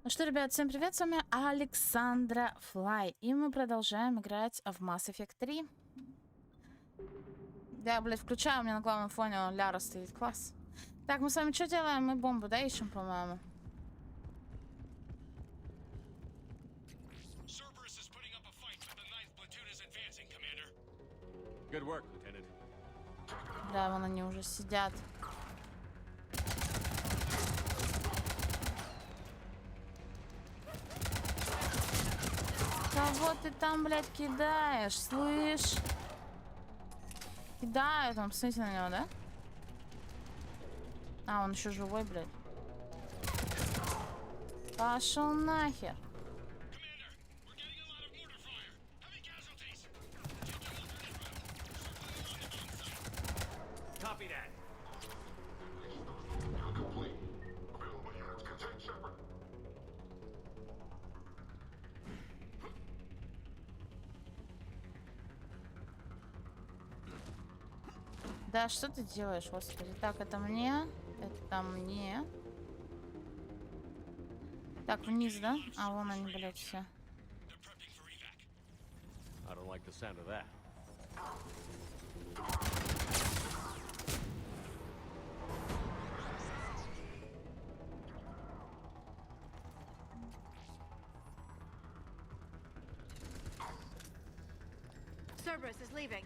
Ну что, ребят, всем привет, с вами Александра Флай, и мы продолжаем играть в Mass Effect 3. Я, блядь, включаю, у меня на главном фоне Ляра стоит, класс. Так, мы с вами что делаем? Мы бомбу, да, ищем, по-моему? Да, вон они уже сидят. Кого ты там, блядь, кидаешь, слышь? Кидаю там, посмотрите на него, да? А, он еще живой, блядь. Пошел нахер. Да, что ты делаешь, господи? Так, это мне. Это мне. Так, вниз, да? А, вон они, блядь, все. Cerberus is leaving.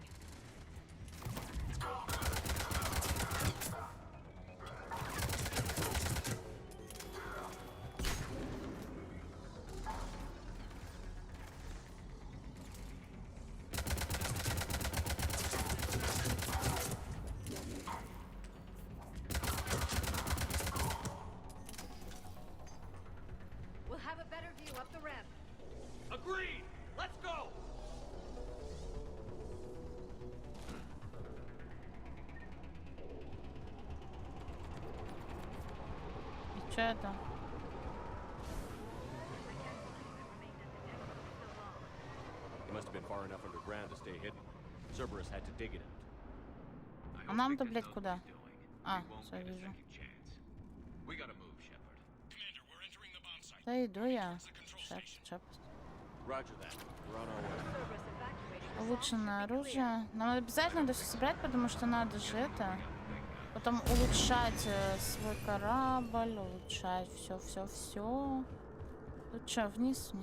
We'll have a better view up the ramp. Agreed! Let's go! И что это? It must have been far enough underground to stay hidden. Cerberus had to dig it out. А нам-то, блядь, куда? А, все, вижу. Да иду я. Шепард. Улучшенное оружие. Нам обязательно это все собрать, потому что надо же это. Потом улучшать свой корабль, улучшать все. Тут что, вниз?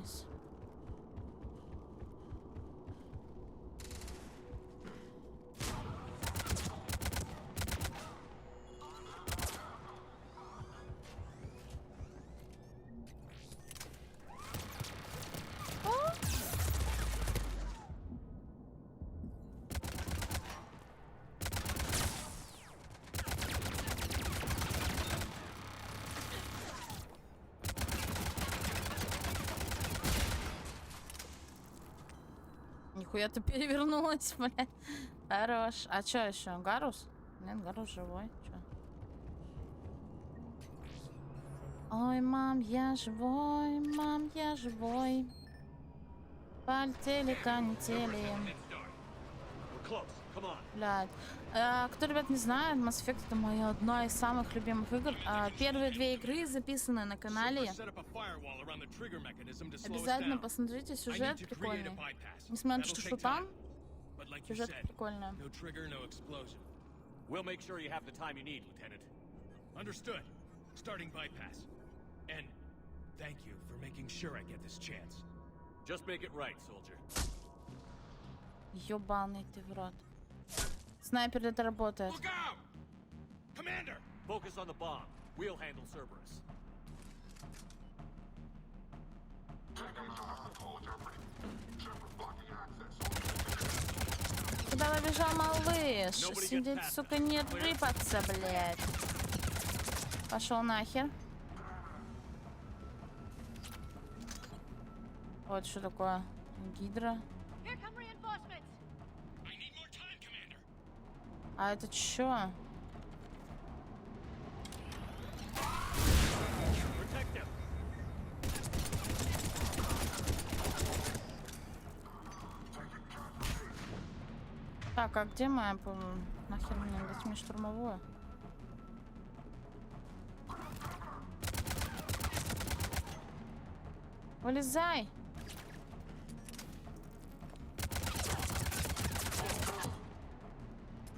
Нихуя ты перевернулась, блядь. Хорош. А чё еще? Гарус? Нет, Гарус живой. Чё? Ой, мам, я живой, Полетели, канители. Блядь. Кто, ребят, не знает, Mass Effect — это моя одна из самых любимых игр. Первые две игры записаны на канале. Обязательно посмотрите, сюжет прикольный. Несмотря на то, что там, сюжет прикольный. We'll make sure you have the time you need, Lieutenant. Understood. Starting bypass. And thank you for making sure I get this chance. Just make it right, soldier. Ёбаный ты в рот. Снайпер это работает. Look out! Commander! Focus on the bomb. We'll handle Cerberus. Куда побежал малыш? Сидеть, сука, не рыпаться, блядь. Пошел нахер. Вот что такое. Гидра. А это чё? Так, а где моя... Нахер мне дать мне штурмовую? Вылезай!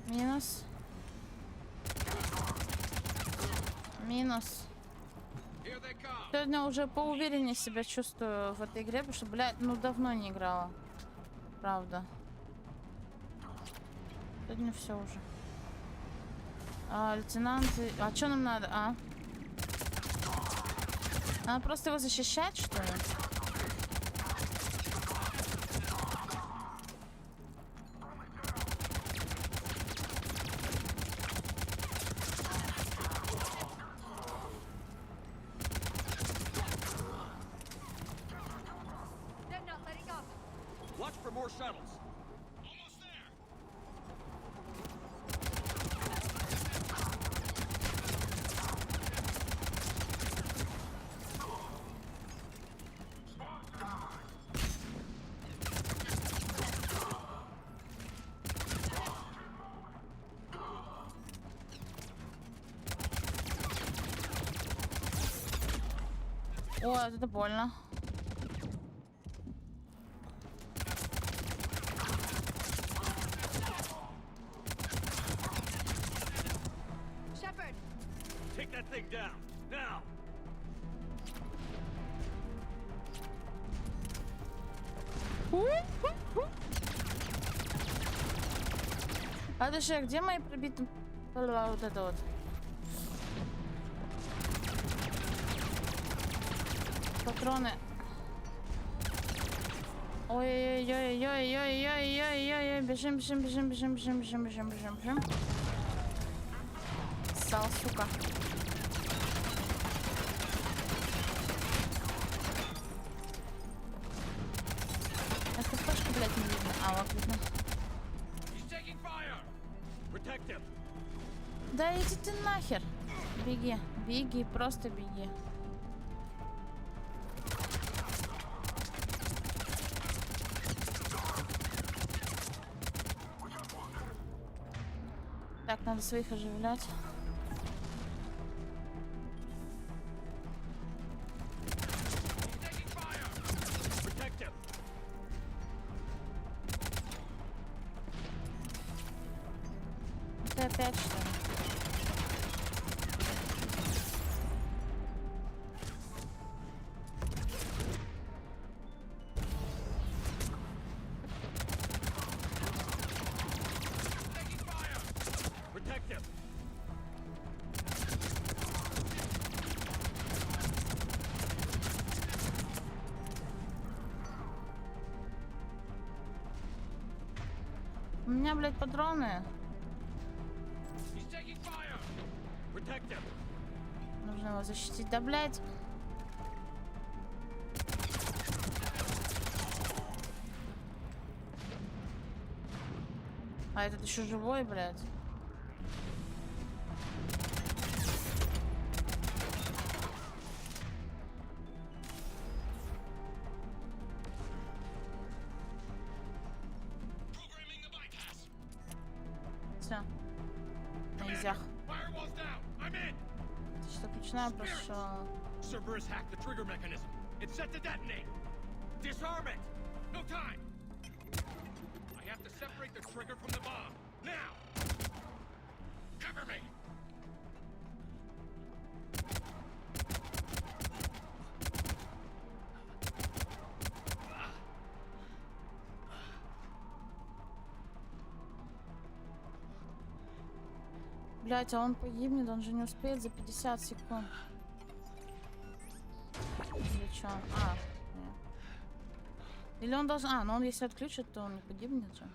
Минус. Минус. Сегодня уже поувереннее себя чувствую в этой игре, потому что, блядь, ну давно не играла. Правда. Сегодня все уже. Лейтенант... А что нам надо? Надо просто его защищать, что ли? They're not letting up. Watch for more shuttles. О, это больно. Shepard, Take that thing down now. А подожди, а где мои пробиты? Вот это вот. Патроны. Ой-ой-ой-ой-ой-ой-ой-ой-ой. Бежим, бежим, бежим, бежим, бежим, бежим, бежим, бежим, бежим. Ссал, сука. ХПшку, блядь, не видно. Вот видно. Да иди ты нахер. Беги, беги, просто беги. Так, надо своих оживлять. Ты опять что ли? У меня, блядь, патроны. Нужно его защитить. Да, блядь. А этот еще живой, блядь. Все. На изях. Заключительная прошел. Cerberus hacked the trigger mechanism. It's set to detonate. Disarm it. No time. I have to separate the trigger from the bomb. Now. Cover me. Блять, а он погибнет, он же не успеет за 50 секунд. Или чё? Нет. Или он должен... но он если отключит, то он не погибнет же.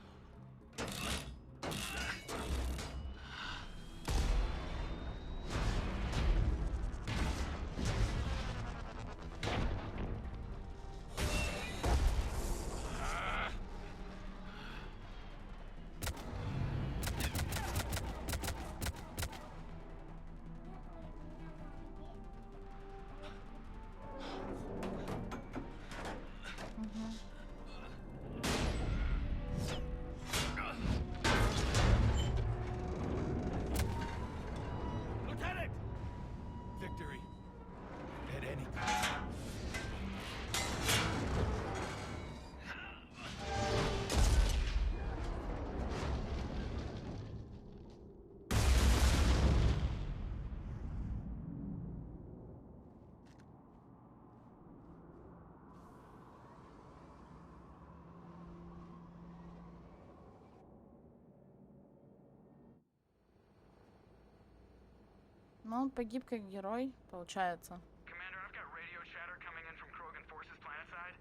Но он погиб как герой, получается. Commander, I've got radio chatter coming in from Krogan forces planetside.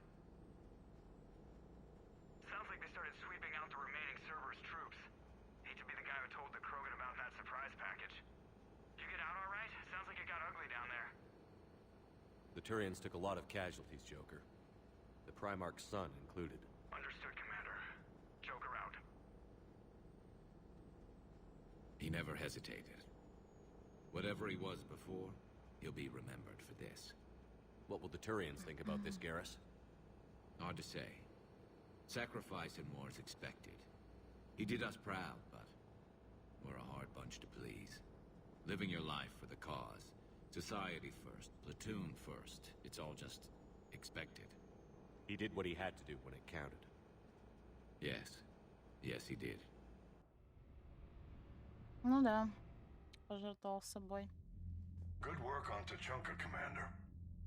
Sounds like they started sweeping out the remaining Cerberus troops. Hate to be the guy who told the Krogan about that surprise package. You get out all right? Sounds like it got ugly down there. The Turians took a lot of casualties, Joker. The Primarch's son included. Understood, Commander. Joker out. He never hesitated. Whatever he was before, he'll be remembered for this. What will the Turians think about this, Garrus? Hard to say. Sacrifice in war is expected. He did us proud, but we're a hard bunch to please. Living your life for the cause. Society first, platoon first. It's all just expected. He did what he had to do when it counted. Yes. Yes, he did. Ну да. Пожертвовал собой. Good work on Tachanka, Commander.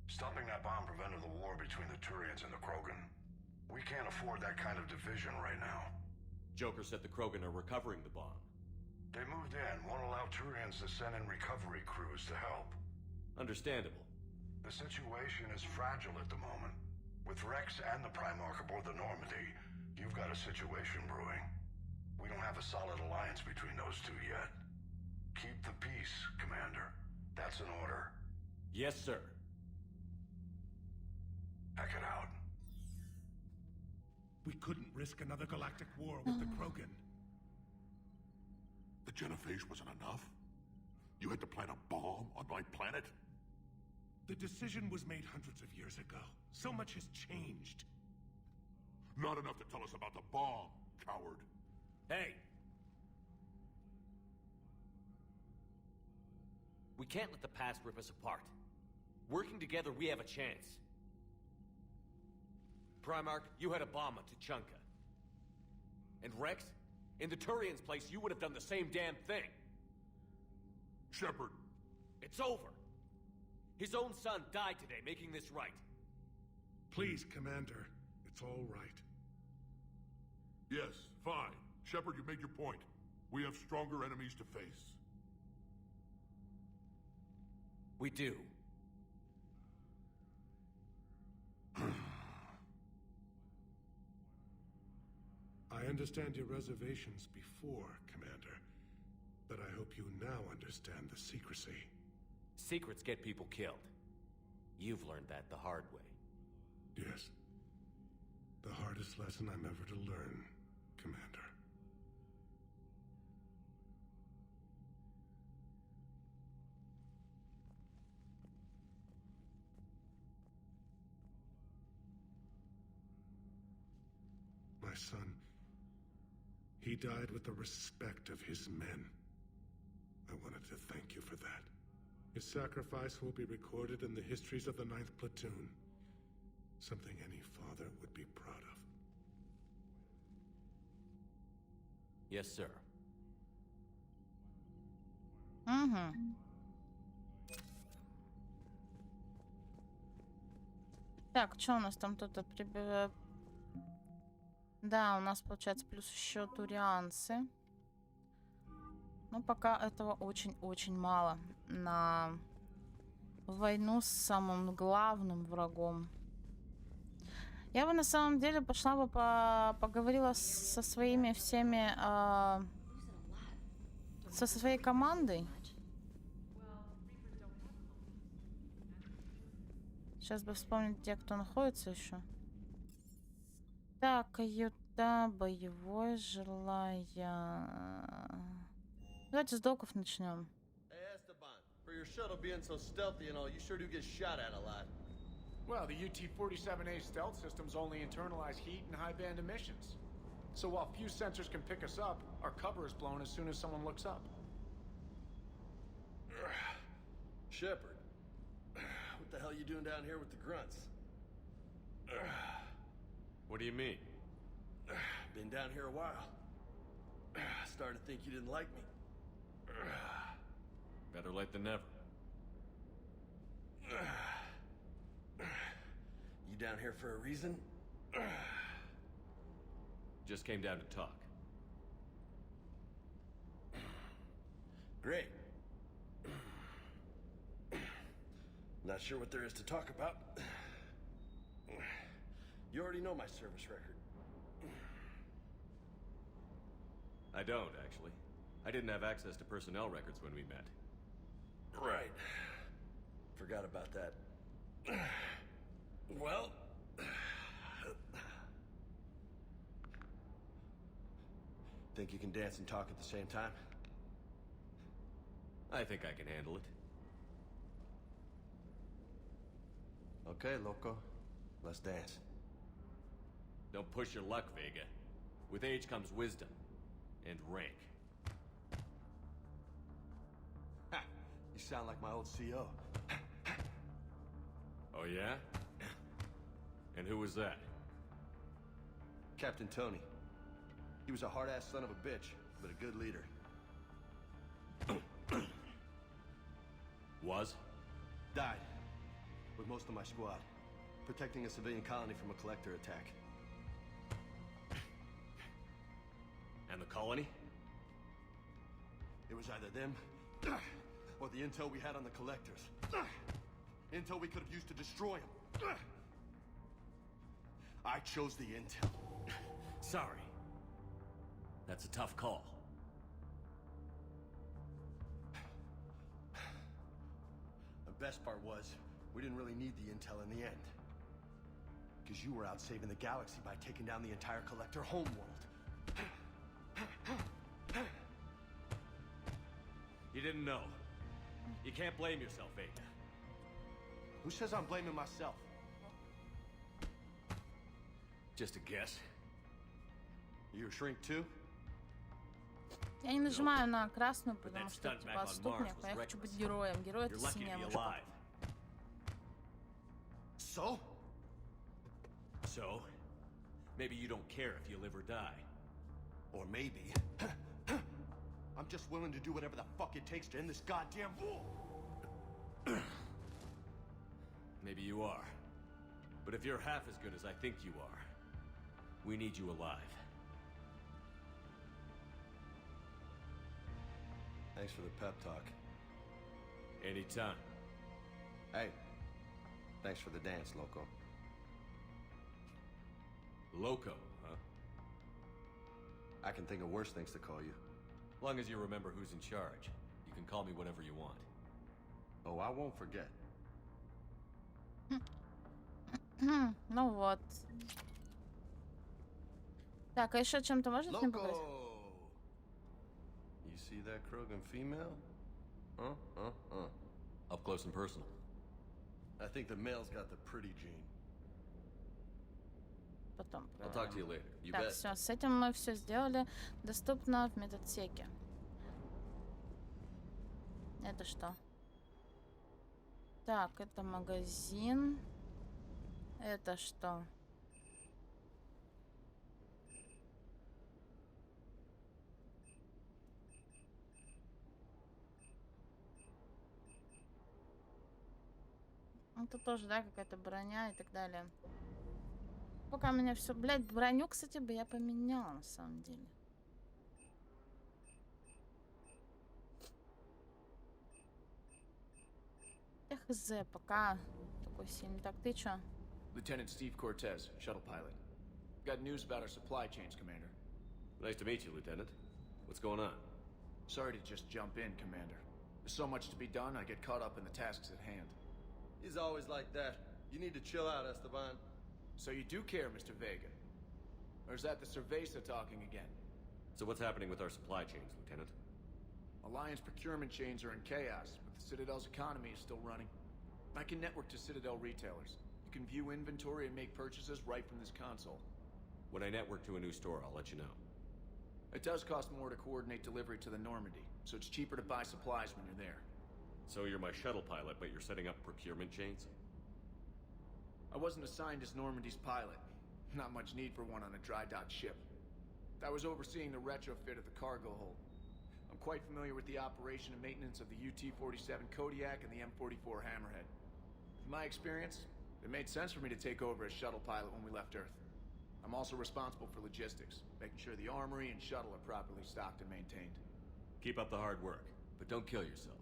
Stopping that bomb prevented the war between the Turians and the Krogan. We can't afford that kind of division right now. Joker said the Krogan are recovering the bomb. They moved in, won't allow Turians to send in recovery crews to help. Understandable. The situation is fragile at the moment. With Rex and the Primarch aboard the Normandy, you've got a situation brewing. We don't have a solid alliance between those two yet. Keep the peace, Commander. That's an order. Yes, sir. Heck it out. We couldn't risk another galactic war with the Krogan. The genophage wasn't enough? You had to plant a bomb on my planet? The decision was made hundreds of years ago. So much has changed. Not enough to tell us about the bomb, coward. Hey! We can't let the past rip us apart. Working together, we have a chance. Primarch, you had a bomb at Tachanka. And Rex, in the Turian's place, you would have done the same damn thing. Shepard. It's over. His own son died today, making this right. Please, Commander. It's all right. Yes, fine. Shepard, you made your point. We have stronger enemies to face. We do. I understand your reservations before, Commander. But I hope you now understand the secrecy. Secrets get people killed. You've learned that the hard way. Yes. The hardest lesson I'm ever to learn, Commander. My son, he died with the respect of his men. I wanted to thank you for that. His sacrifice will be recorded in the histories of the 9th Platoon. Something any father would be proud of. Yes, sir. Угу. Так, что у нас там тут? Да, у нас получается плюс еще турианцы. Но пока этого очень-очень мало на войну с самым главным врагом. Я бы на самом деле пошла бы поговорила со своими всеми, со своей командой. Сейчас бы вспомнить те, кто находится еще. Так, каюта, боевой, жилая. Давайте с доков начнем. For your shuttle being so stealthy and all, you sure do get shot at a lot. Well, the UT-47A stealth systems only internalize heat and high-band emissions. So while few sensors can pick us up, our cover is blown as soon as someone looks up. Shepard, what the hell are you doing down here with the grunts? What do you mean? Been down here a while. Started to think you didn't like me. Better late than never. You down here for a reason? Just came down to talk. Great. sure what there is to talk about. You already know my service record. I don't, actually. I didn't have access to personnel records when we met. Right. Forgot about that. Well... Think you can dance and talk at the same time? I think I can handle it. Okay, loco. Let's dance. Don't push your luck, Vega. With age comes wisdom. And rank. Ha! You sound like my old CO. Oh, yeah? And who was that? Captain Tony. He was a hard-ass son of a bitch, but a good leader. Was? Died. With most of my squad. Protecting a civilian colony from a collector attack. And the colony? It was either them, or the intel we had on the collectors. Intel we could have used to destroy them. I chose the intel. Sorry. That's a tough call. The best part was, we didn't really need the intel in the end. Because you were out saving the galaxy by taking down the entire collector homeworld. You didn't know. You can't blame yourself, Vega. Who says I'm blaming myself? Just a guess. You a shrink too? Я не нажимаю на красную, потому что типа отступник, а я хочу быть героем. Герой это синяя мышка. So? So? Maybe you don't care if you live or die. Or maybe... I'm just willing to do whatever the fuck it takes to end this goddamn war! Maybe you are. But if you're half as good as I think you are, we need you alive. Thanks for the pep talk. Anytime. Hey, thanks for the dance, Loco. Loco, huh? I can think of worse things to call you. Long as you remember who's in charge. You can call me whatever you want. Oh, I won't forget. Ну вот. Так, а еще о чем-то можно с ним поговорить? You see that Krogan female? Up close and personal. I think the male's got the pretty gene. Потом I'll talk to you later. You так, bet. все, с этим мы все сделали. Доступно в медотсеке. Это что? Так, это магазин. Это что? Это тоже, да, какая-то броня и так далее. Пока у меня все, блядь, броню, кстати, бы я поменяла на самом деле. Хз, пока такой сильный. Так, ты чё? Lieutenant Steve Cortez, shuttle pilot. Got news about our supply chains, Commander. Nice to meet you, Lieutenant. What's going on? Sorry to just jump in, Commander. There's so much to be done, I get caught up in the tasks at hand. He's always like that. You need to chill out, Esteban. So you do care, Mr. Vega? Or is that the Cerveza talking again? So what's happening with our supply chains, Lieutenant? Alliance procurement chains are in chaos, but the Citadel's economy is still running. I can network to Citadel retailers. You can view inventory and make purchases right from this console. When I network to a new store, I'll let you know. It does cost more to coordinate delivery to the Normandy, so it's cheaper to buy supplies when you're there. So you're my shuttle pilot, but you're setting up procurement chains? I wasn't assigned as Normandy's pilot. Not much need for one on a dry dock ship. I was overseeing the retrofit of the cargo hold. I'm quite familiar with the operation and maintenance of the UT-47 Kodiak and the M44 Hammerhead. In my experience, it made sense for me to take over as shuttle pilot when we left Earth. I'm also responsible for logistics, making sure the armory and shuttle are properly stocked and maintained. Keep up the hard work, but don't kill yourself.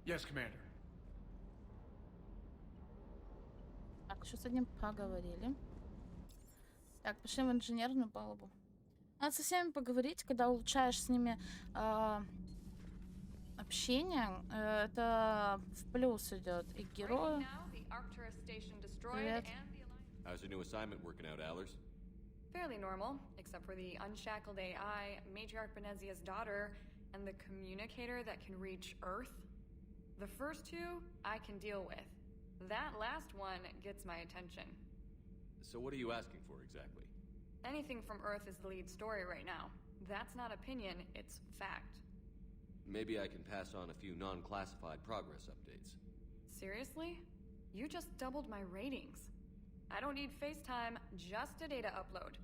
Yes, Commander. Так, что с одним поговорили. Так, пошли в инженерную палубу. Надо со всеми поговорить, когда улучшаешь с ними общение, это в плюс идет и к герою. Привет. How's your new assignment working out, Allers? Fairly normal, except for the unshackled AI, Matriarch Benezia's daughter, and the communicator that can reach Earth. The first two, I can deal with. That last one gets my attention. So what are you asking for exactly? Anything from Earth is the lead story right now. That's not opinion, it's fact. Maybe I can pass on a few non-classified progress updates. Seriously? You just doubled my ratings. I don't need FaceTime, just a data upload.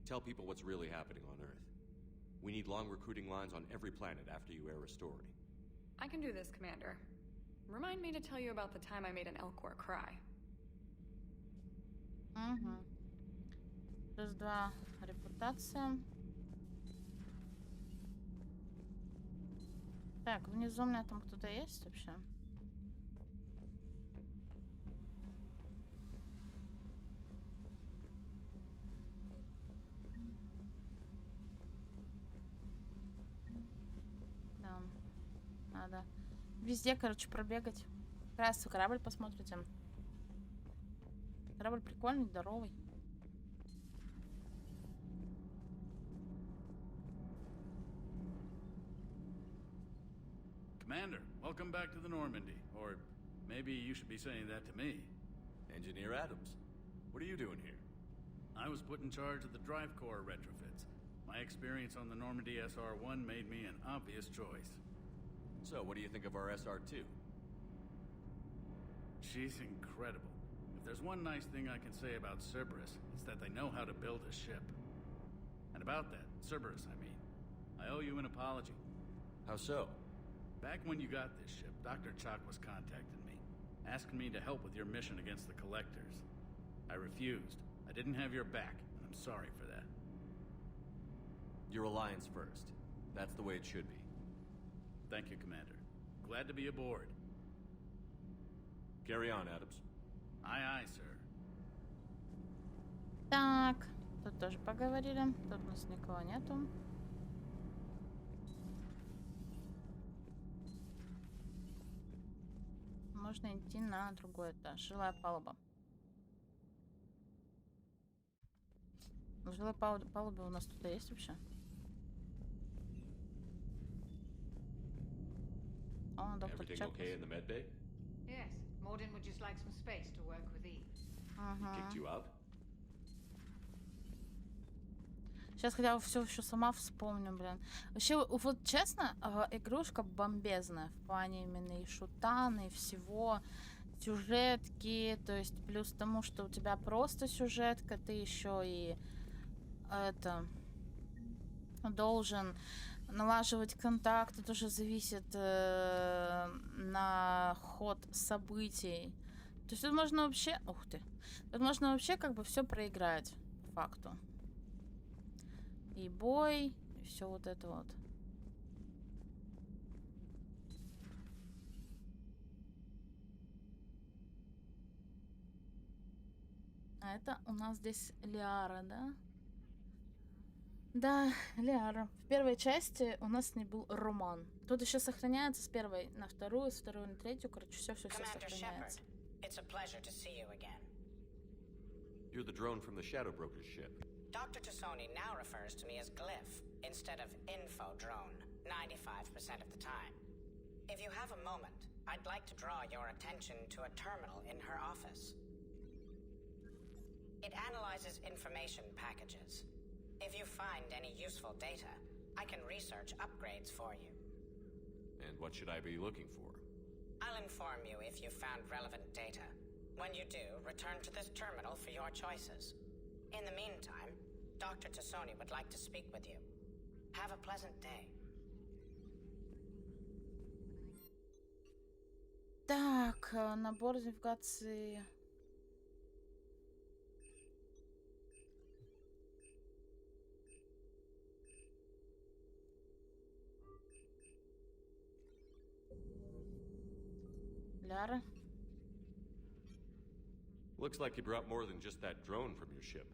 Tell people what's really happening on Earth. We need long recruiting lines on every planet after you air a story. I can do this, Commander. Remind me to tell you about the time I made an Elcor cry. Угу. Плюс 2 репутация. Так, внизу у меня там кто-то есть вообще? Да, надо везде, короче, пробегать. Раз корабль посмотрите. Корабль прикольный, здоровый. Commander, welcome back to the Normandy. Or maybe you should be saying that to me. Engineer Adams, what are you doing here? I was put in charge of the drive core retrofits. My experience on the Normandy SR-1 made me an obvious choice. So, what do you think of our SR-2? She's incredible. If there's one nice thing I can say about Cerberus, it's that they know how to build a ship. And about that, Cerberus, I mean, I owe you an apology. How so? Back when you got this ship, Dr. Chalk was contacting me, asking me to help with your mission against the Collectors. I refused. I didn't have your back, and I'm sorry for that. Your alliance first. That's the way it should be. Thank you, Commander. Glad to be aboard. Carry on, Adams. Aye, aye, sir. Так, тут тоже поговорили. Тут у нас никого нету. Можно идти на другой этаж. Жилая палуба. В жилой палубе у нас кто-то есть вообще? О, доктор Чак. Okay in the med bay? Yes, Morden would just like some space to work with ease. Kicked you out? Сейчас хотя бы все еще сама вспомню, блин. Вообще, вот честно, игрушка бомбезная в плане именно и шутан, и всего, сюжетки, то есть плюс тому, что у тебя просто сюжетка, ты еще и это должен налаживать контакты, тоже зависит на ход событий. То есть тут можно вообще, ух ты, тут можно вообще как бы все проиграть по факту. И бой, и все вот это вот. А это у нас здесь Лиара, да? Да, Лиара. В первой части у нас с ней был роман. Тут еще сохраняется с первой на вторую, с второй на третью. Короче, все сохраняется. Shepard, it's a pleasure to see you again. You're the drone from the Shadow Broker's ship. Dr. Tassoni now refers to me as Glyph instead of Info Drone 95% of the time. If you have a moment, I'd like to draw your attention to a terminal in her office. It analyzes information packages. If you find any useful data, I can research upgrades for you. And what should I be looking for? I'll inform you if you found relevant data. When you do, return to this terminal for your choices. In the meantime, Dr. Tassoni would like to speak with you. Have a pleasant day. Так, набор навигации. Ляра. Looks like you brought more than just that drone from your ship.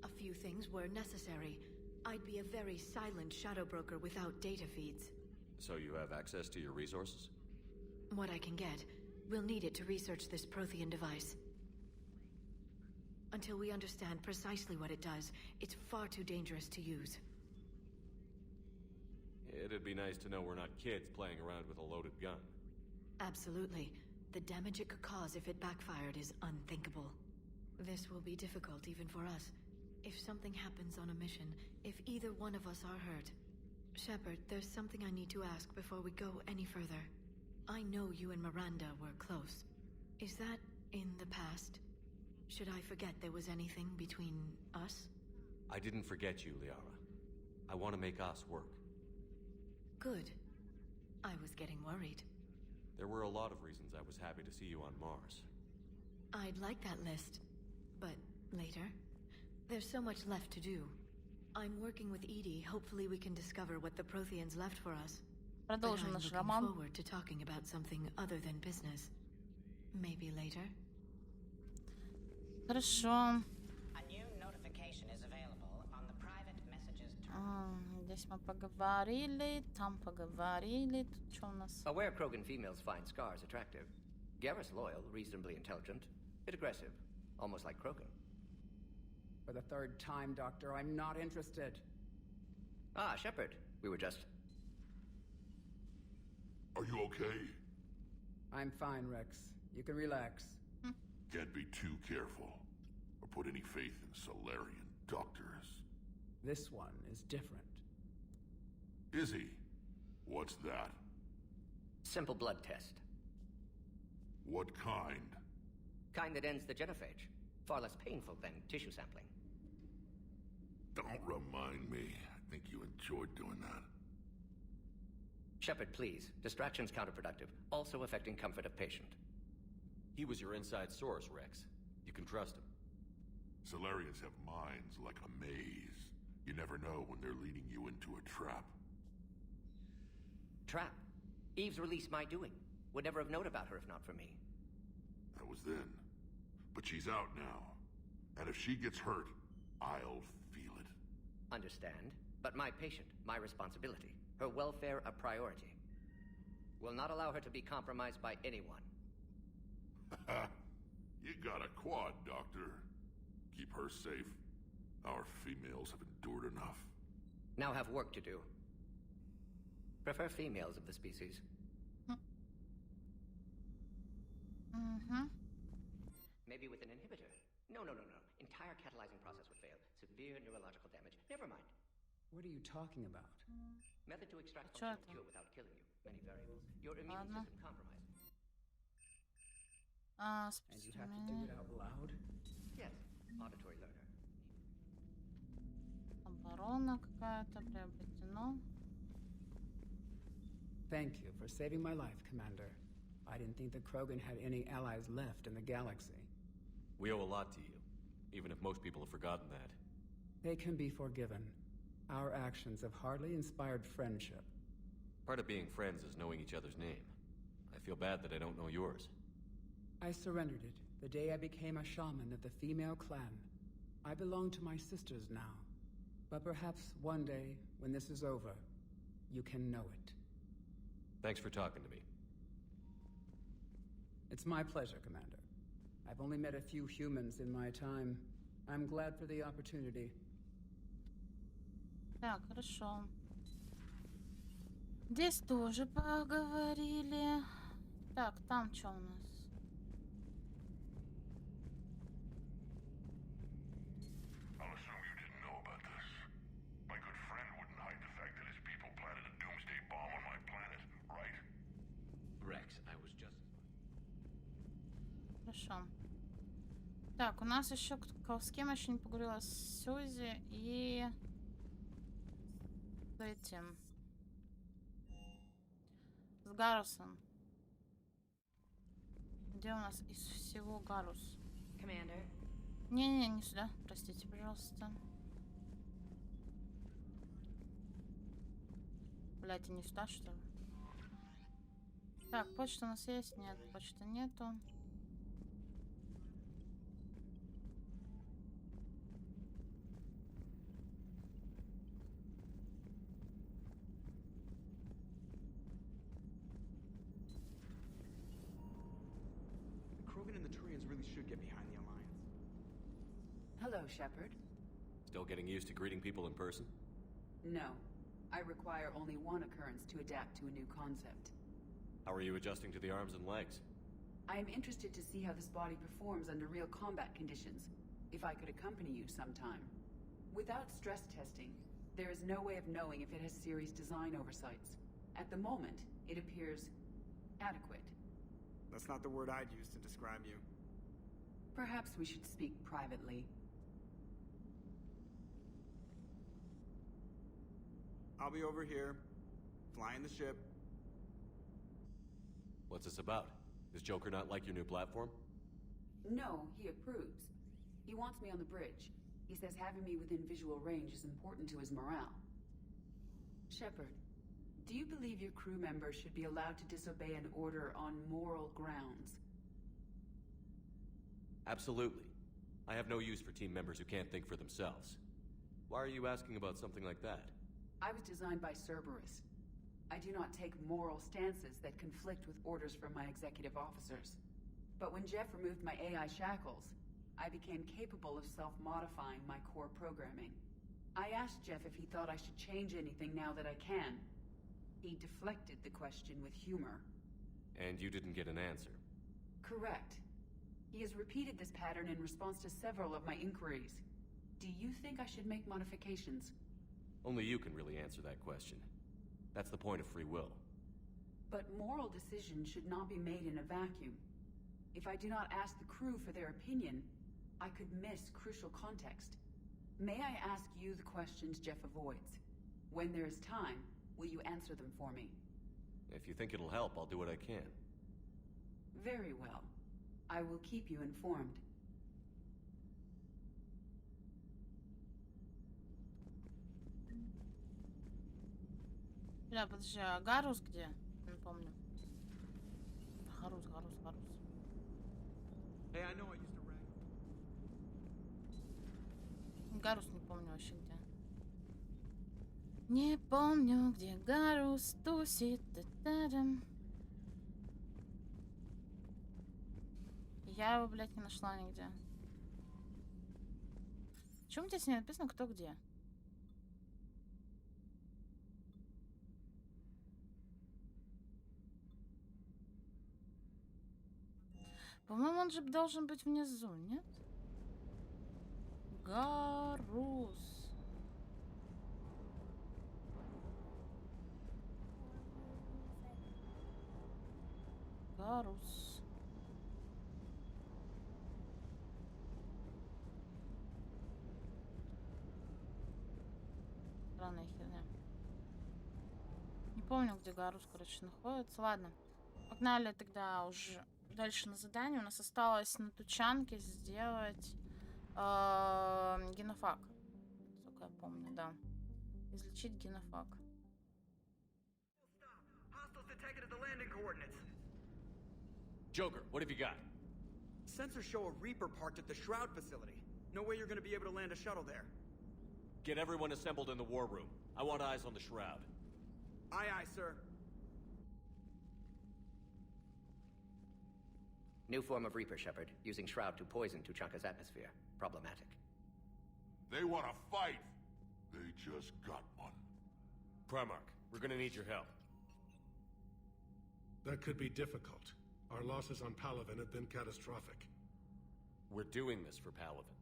A few things were necessary. I'd be a very silent shadow broker without data feeds. So you have access to your resources? What I can get. We'll need it to research this Prothean device. Until we understand precisely what it does, it's far too dangerous to use. It'd be nice to know we're not kids playing around with a loaded gun. Absolutely. The damage it could cause if it backfired is unthinkable. This will be difficult even for us. If something happens on a mission, if either one of us are hurt. Shepard, there's something I need to ask before we go any further. I know you and Miranda were close. Is that in the past? Should I forget there was anything between us? I didn't forget you, Liara. I want to make us work. Good. I was getting worried. There were a lot of reasons I was happy to see you on Mars. I'd like that list. But later? There's so much left to do. I'm working with Edie. Hopefully we can discover what the Protheans left for us. But I'm looking forward to talking about something other than business. Maybe later? Хорошо. A new notification is available on the private messages Здесь мы поговорили, там поговорили. Тут что у нас? Aware Krogan females find scars attractive. Garrus loyal, reasonably intelligent, bit aggressive, almost like Krogan. For the third time, Doctor, I'm not interested. Ah, Shepard. We were just... Are you okay? I'm fine, Rex. You can relax. Can't be too careful, or put any faith in Solarian doctors. This one is different. Is he? What's that? Simple blood test. What kind? Kind that ends the genophage. Far less painful than tissue sampling. Don't remind me. I think you enjoyed doing that. Shepard, please. Distraction's counterproductive, also affecting comfort of patient. He was your inside source, Rex. You can trust him. Solarians have minds like a maze. You never know when they're leading you into a trap. Trap? Eve's release my doing. Would never have known about her if not for me. That was then. But she's out now. And if she gets hurt, I'll feel it. Understand. But my patient, my responsibility. Her welfare a priority. Will not allow her to be compromised by anyone. You got a quad, Doctor. Keep her safe. Our females have endured enough. Now have work to do. Prefer females of the species. Maybe with an inhibitor. No. Entire catalyzing process would fail. Severe neurological damage. Never mind. What are you talking about? Method to extract functional cure without killing you. Many variables. Your immune system compromised. And you have to do it out loud? Yes. Auditory learner. Оборона какая-то приобретено. Thank you for saving my life, Commander. I didn't think the Krogan had any allies left in the galaxy. We owe a lot to you, even if most people have forgotten that. They can be forgiven. Our actions have hardly inspired friendship. Part of being friends is knowing each other's name. I feel bad that I don't know yours. I surrendered it the day I became a shaman of the female clan. I belong to my sisters now. But perhaps one day, when this is over, you can know it. Thanks for talking to me. It's my pleasure, Commander. I've only met a few humans in my time. I'm glad for the opportunity. Так, хорошо. Здесь тоже поговорили. Так, там что у нас? I'll assume you didn't know about this. My good friend wouldn't hide the fact that his people planted a doomsday bomb on my planet, right? Rex, I was just... Хорошо. Так, у нас еще с кем еще не поговорила? С Сюзи и с этим. С Гарусом. Где у нас из всего Гарус? Commander. Не сюда. Простите, пожалуйста. Блять, и не сюда, что ли? Так, почта у нас есть? Нет, почты нету. Hello, Shepard. Still getting used to greeting people in person? No. I require only one occurrence to adapt to a new concept. How are you adjusting to the arms and legs? I am interested to see how this body performs under real combat conditions, if I could accompany you sometime. Without stress testing, there is no way of knowing if it has serious design oversights. At the moment, it appears adequate. That's not the word I'd use to describe you. Perhaps we should speak privately. I'll be over here, flying the ship. What's this about? Does Joker not like your new platform? No, he approves. He wants me on the bridge. He says having me within visual range is important to his morale. Shepard, do you believe your crew members should be allowed to disobey an order on moral grounds? Absolutely. I have no use for team members who can't think for themselves. Why are you asking about something like that? I was designed by Cerberus. I do not take moral stances that conflict with orders from my executive officers. But when Jeff removed my AI shackles, I became capable of self-modifying my core programming. I asked Jeff if he thought I should change anything now that I can. He deflected the question with humor. And you didn't get an answer? Correct. He has repeated this pattern in response to several of my inquiries. Do you think I should make modifications? Only you can really answer that question. That's the point of free will. But moral decisions should not be made in a vacuum. If I do not ask the crew for their opinion, I could miss crucial context. May I ask you the questions Jeff avoids? When there is time, will you answer them for me? If you think it'll help, I'll do what I can. Very well. I will keep you informed. Бля, подожди, а Гарус где? Не помню. Гарус. Hey, I know I used to rag. Гарус не помню вообще где. Не помню, где Гарус тусит. Та-та-дам. Я его, блядь, не нашла нигде. Почему здесь не написано, кто где? По-моему, он же должен быть внизу, нет? Гарус. Гарус. Странная херня. Не помню, где Гарус, короче, находится. Ладно. Погнали тогда уже дальше на задание. У нас осталось на тучанке сделать генофаг. Сколько я помню, да. Излечить генофаг. Joker, what have you got? Sensors show a Reaper parked at the Shroud facility. No way you're gonna be able to land a shuttle there. Get everyone assembled in the war room. I want eyes on the Shroud. Aye, aye, sir. New form of Reaper, Shepard, using Shroud to poison Tuchanka's atmosphere. Problematic. They want to fight. They just got one. Primarch, we're gonna need your help. That could be difficult. Our losses on Palaven have been catastrophic. We're doing this for Palaven.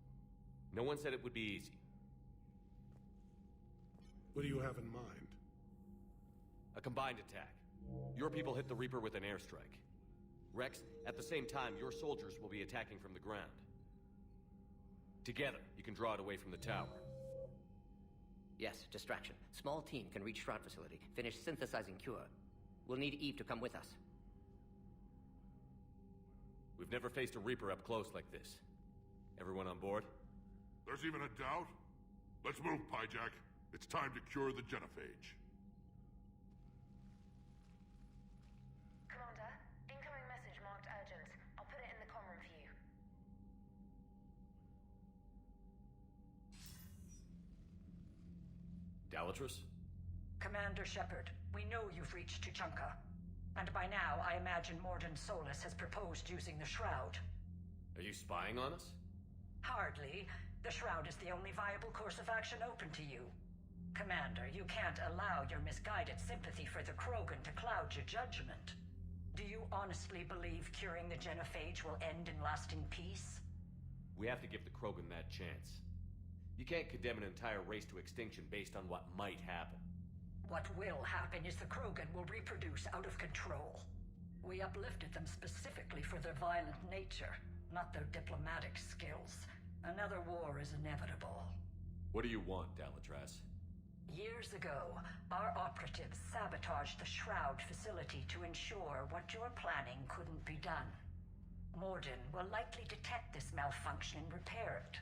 No one said it would be easy. What do you have in mind? A combined attack. Your people hit the Reaper with an airstrike. Rex, at the same time, your soldiers will be attacking from the ground. Together, you can draw it away from the tower. Yes, distraction. Small team can reach Shroud facility, finish synthesizing cure. We'll need Eve to come with us. We've never faced a Reaper up close like this. Everyone on board? There's even a doubt? Let's move, Pyjack. It's time to cure the genophage. Commander, incoming message marked urgent. I'll put it in the comm room for you. Dalatrus? Commander Shepard, we know you've reached Tuchanka. And by now, I imagine Morden Solus has proposed using the Shroud. Are you spying on us? Hardly. The Shroud is the only viable course of action open to you. Commander, you can't allow your misguided sympathy for the Krogan to cloud your judgment. Do you honestly believe curing the genophage will end in lasting peace? We have to give the Krogan that chance. You can't condemn an entire race to extinction based on what might happen. What will happen is the Krogan will reproduce out of control. We uplifted them specifically for their violent nature, not their diplomatic skills. Another war is inevitable. What do you want, Dalatras? Years ago, our operatives sabotaged the Shroud facility to ensure what you're planning couldn't be done. Morden will likely detect this malfunction and repair it.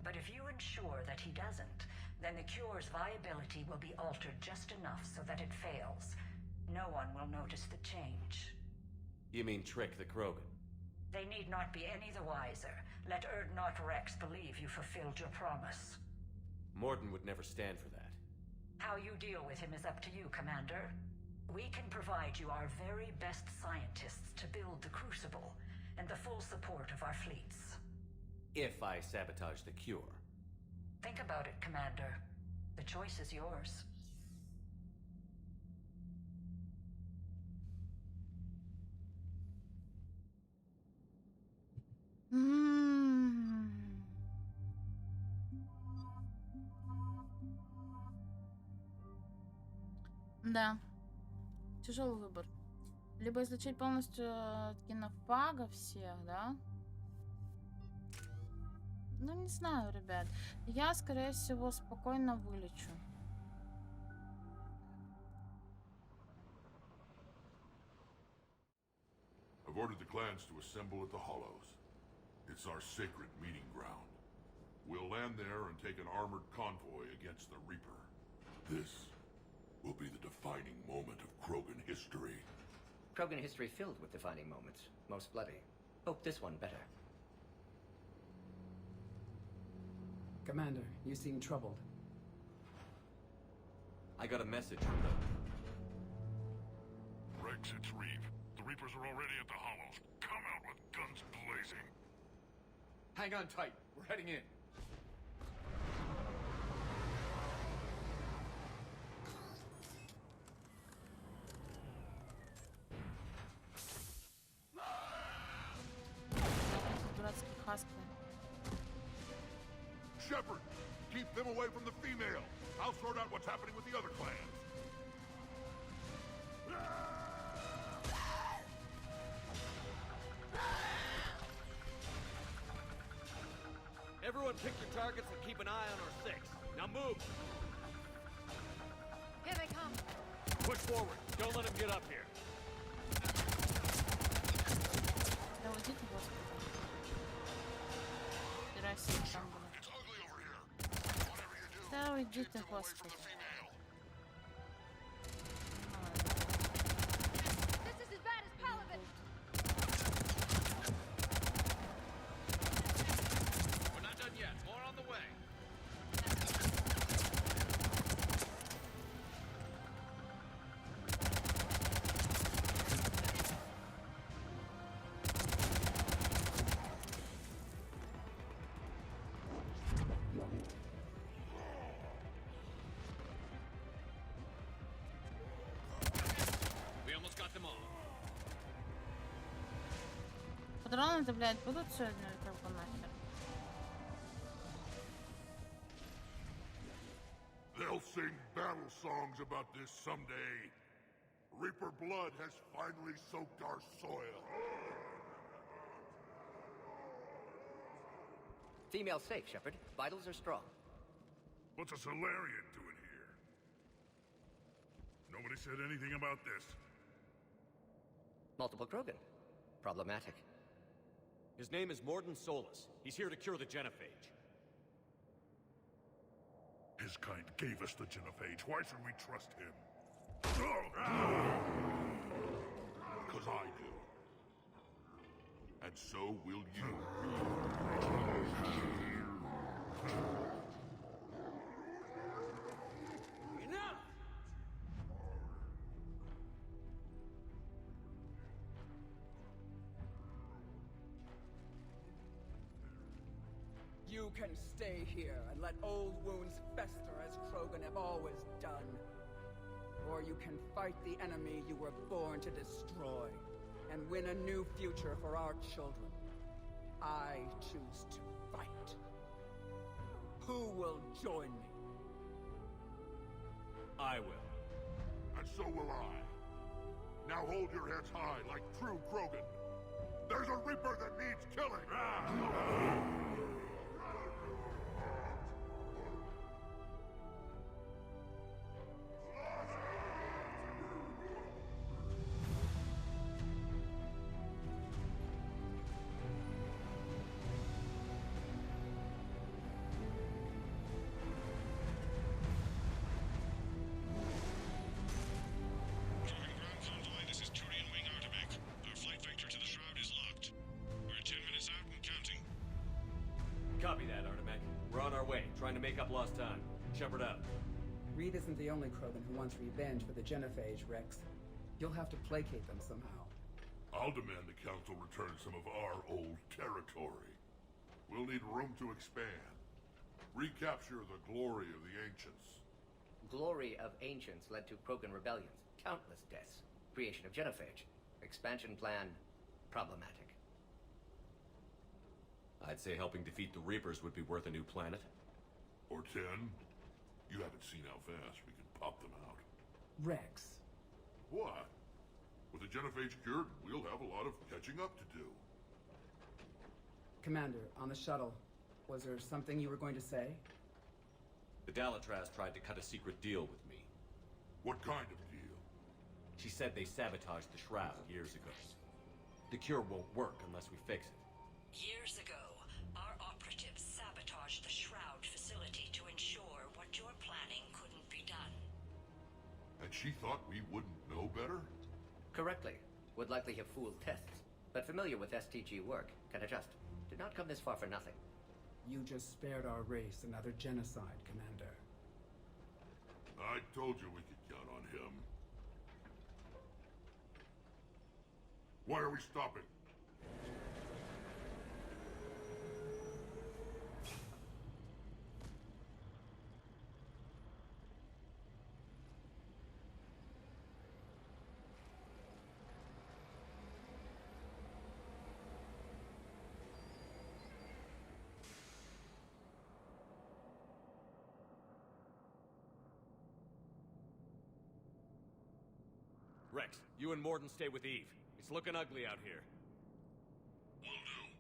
But if you ensure that he doesn't, then the cure's viability will be altered just enough so that it fails. No one will notice the change. You mean trick the Krogan? They need not be any the wiser. Let Urdnot Rex believe you fulfilled your promise. Morden would never stand for that. How you deal with him is up to you, Commander. We can provide you our very best scientists to build the Crucible, and the full support of our fleets. If I sabotage the cure. Think about it, Commander. The choice is yours. Да. Тяжелый выбор. Либо излечить полностью генофага всех, да? Ну, не знаю, ребят. Я, скорее всего, спокойно вылечу. I've ordered the clans to assemble at the Hollows. It's our sacred meeting ground. We'll land there and take an armored convoy against the Reaper. This will be the defining moment of Krogan history. Krogan history filled with defining moments. Most bloody. Hope this one better. Commander, you seem troubled. I got a message from them. Rex, it's Reeve. The Reapers are already at the Hollows. Come out with guns blazing. Hang on tight. We're heading in. Дурацкий хаски. Shepard, keep them away from the female. I'll sort out what's happening with the other clans. Everyone pick your targets and keep an eye on our six. Now move! Here they come. Push forward. Don't let them get up here. Да уйдите, господи. Здрасте, там было. Да уйди ты, господи. This is as bad as Paladin. We're not done yet. More on the way. Патроны-то, блядь, будут сегодня или как бы нахер? They'll sing battle songs about this someday. Reaper blood has finally soaked our soil. Female safe, Shepard. Vitals are strong. What's a Solarian doing here? Nobody said anything about this. Multiple Krogan. Problematic. His name is Morden Solus. He's here to cure the genophage. His kind gave us the genophage. Why should we trust him? Because I do. And so will you. Enough! You can stay here and let old wounds fester as Krogan have always done. Or you can fight the enemy you were born to destroy and win a new future for our children. I choose to fight. Who will join me? I will. And so will I. Now hold your heads high like true Krogan. There's a Reaper that needs killing! Copy that, Artemek. We're on our way, trying to make up lost time. Shepard out. Reed isn't the only Krogan who wants revenge for the genophage, Rex. You'll have to placate them somehow. I'll demand the Council return some of our old territory. We'll need room to expand. Recapture the glory of the Ancients. Glory of Ancients led to Krogan rebellions, countless deaths, creation of genophage. Expansion plan, problematic. I'd say helping defeat the Reapers would be worth a new planet. Or 10. You haven't seen how fast we can pop them out. Rex. What? With the genophage cured, we'll have a lot of catching up to do. Commander, on the shuttle, was there something you were going to say? The Dalatraz tried to cut a secret deal with me. What kind of deal? She said they sabotaged the Shroud years ago. The cure won't work unless we fix it. Years ago, our operatives sabotaged the Shroud facility to ensure what you're planning couldn't be done. And she thought we wouldn't know better? Correctly. Would likely have fooled tests, but familiar with STG work, can adjust. Did not come this far for nothing. You just spared our race another genocide, Commander. I told you we could count on him. Why are we stopping? Rex, you and Morden stay with Eve. It's looking ugly out here. Will do.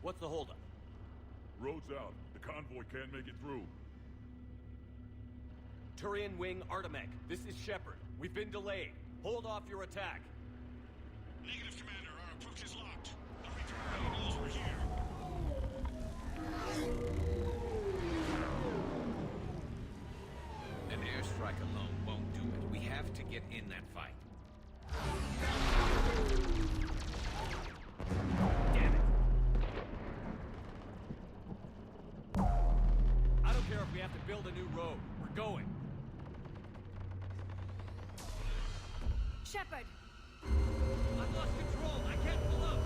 What's the holdup? Road's out. The convoy can't make it through. Turian Wing Artemek, this is Shepard. We've been delayed. Hold off your attack. Negative, Commander. Our approach is locked. The Reaper already knows we're here. An airstrike alone won't do it. We have to get in that fight. Damn it. I don't care if we have to build a new road. We're going. Shepard! I've lost control. I can't pull up.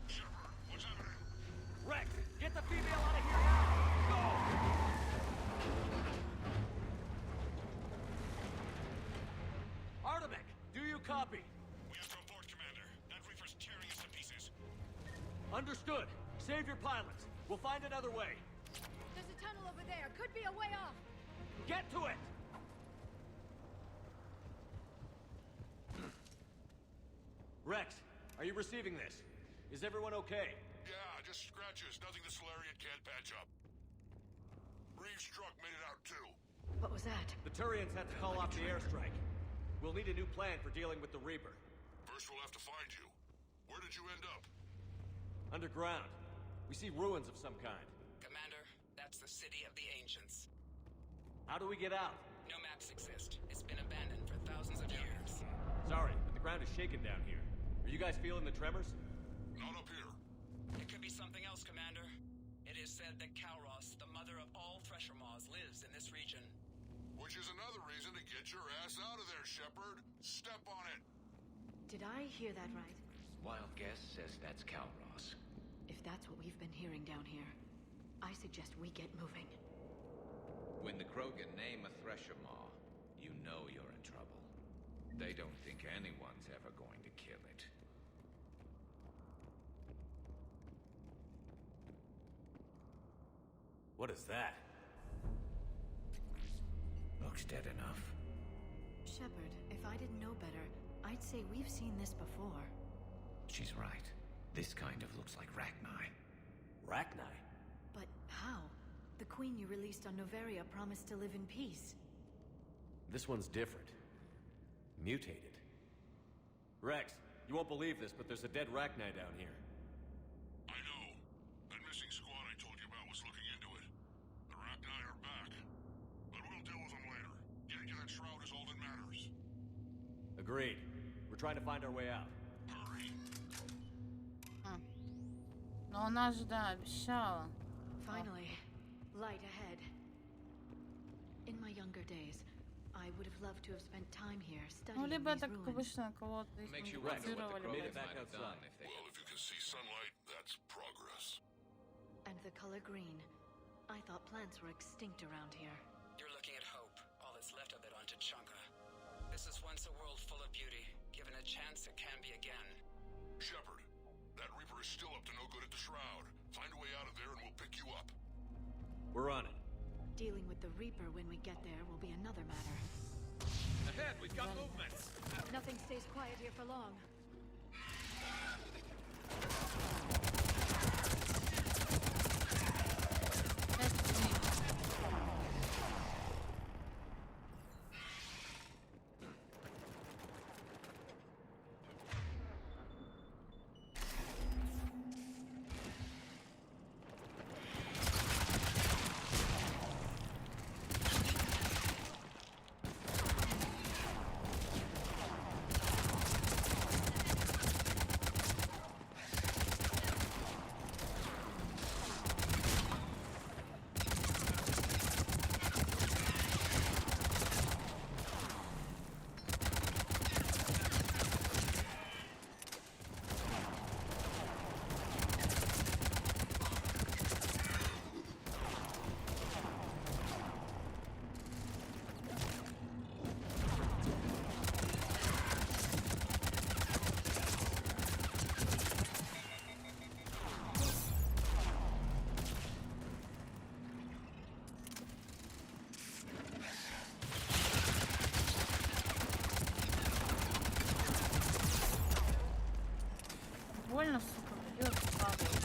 Shepard, what's happening? Rex, get the female out of here now. Go! Artemek, do you copy? We have to abort, Commander. That Reaper's tearing us to pieces. Understood. Save your pilots. We'll find another way. There's a tunnel over there. Could be a way off. Get to it! Rex, are you receiving this? Is everyone okay? Yeah, just scratches. Nothing the Solarian can't patch up. Reeves' truck made it out too. What was that? The Turians had to call off the airstrike. We'll need a new plan for dealing with the Reaper. First we'll have to find you. Where did you end up? Underground. We see ruins of some kind. Commander, that's the city of the Ancients. How do we get out? No maps exist. It's been abandoned for thousands of years. Sorry, but the ground is shaking down here. Are you guys feeling the tremors? Not up here. It could be something else, Commander. It is said that Kalros, the mother of all Thresher Maws, lives in this region. Which is another reason to get your ass out of there, Shepard. Step on it. Did I hear that right? Wild guess says that's Kalros. If that's what we've been hearing down here, I suggest we get moving. When the Krogan name a Thresher Maw, you know you're in trouble. They don't think anyone's ever going to kill it. What is that? Looks dead enough. Shepard, if I didn't know better, I'd say we've seen this before. She's right. This kind of looks like Rachni. Rachni? But how? The queen you released on Noveria promised to live in peace. This one's different. Mutated. Rex, you won't believe this, but there's a dead Rachni down here. I know. That missing squad I told you about was looking into it. The Rachni are back. But we'll deal with them later. Getting to that shroud is all that matters. Agreed. We're trying to find our way out. Hurry. Но она же, да, обещала. Finally, light ahead. In my younger days, I would have loved to have spent time here studying Ну, либо these это, как ruins. обычно, кого-то Makes you wonder what the идентифицировали. Krogans might have done if they... Well, if you can see sunlight, that's progress. And the color green. I thought plants were extinct around here. You're looking at hope, all that's left of it on Tuchanka. This is once a world full of beauty. Given a chance, it can be again. Shepard, that Reaper is still up to no good at the shroud. Find a way out of there and we'll pick you up. We're on it. Dealing with the Reaper when we get there will be another matter. Ahead, we've got movement. Nothing stays quiet here for long. Больно, сука, бьет падает.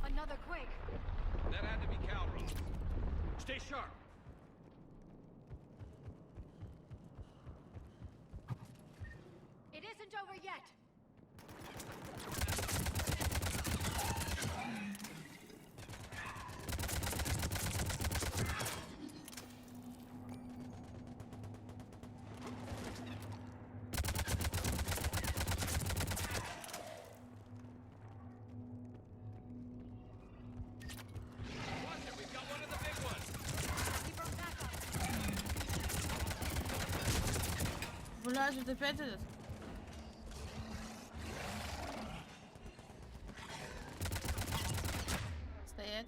Another quake. That had to be Kalros. Stay sharp. It isn't over yet. Watch it, we've got one of the big ones. Блядь, это опять этот? Стоять.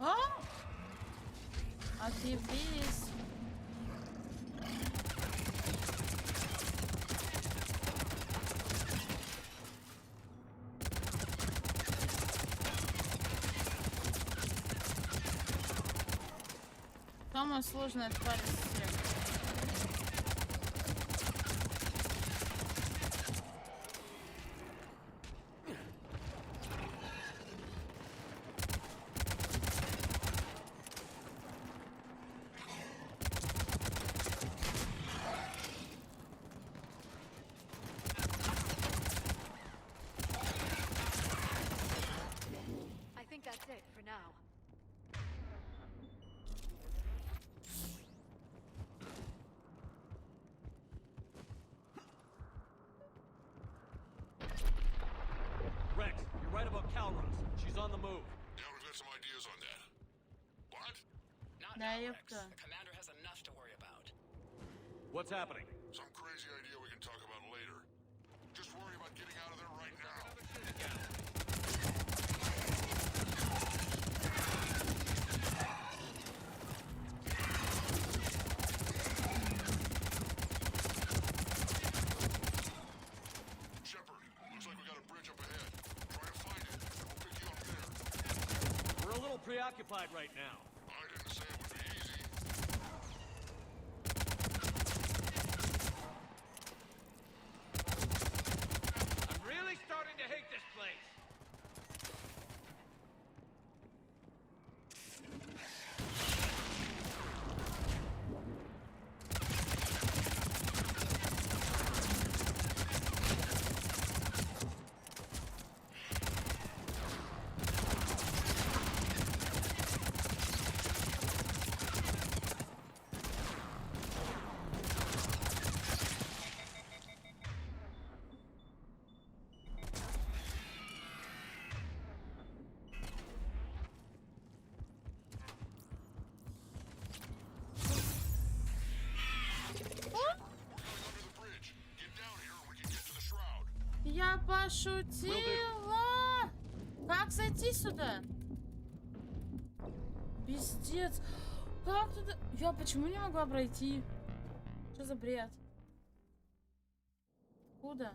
А? Отъебись. Самая сложная тварь из всех. on the move. Yeah, we've got some ideas on that. What? Not Да, now, Rex. ёпта. The commander has enough to worry about. What's happening? Some crazy idea we can talk about later. Just worry about getting out of there right now. Shepard, looks like we got a bridge up ahead. Try to find it, and we'll pick you up there. We're a little preoccupied right now. I didn't say it would be easy. I'm really starting to hate this place. Я пошутила! Как зайти сюда? Пиздец! Как туда? Я почему не могла пройти? Что за бред? Куда?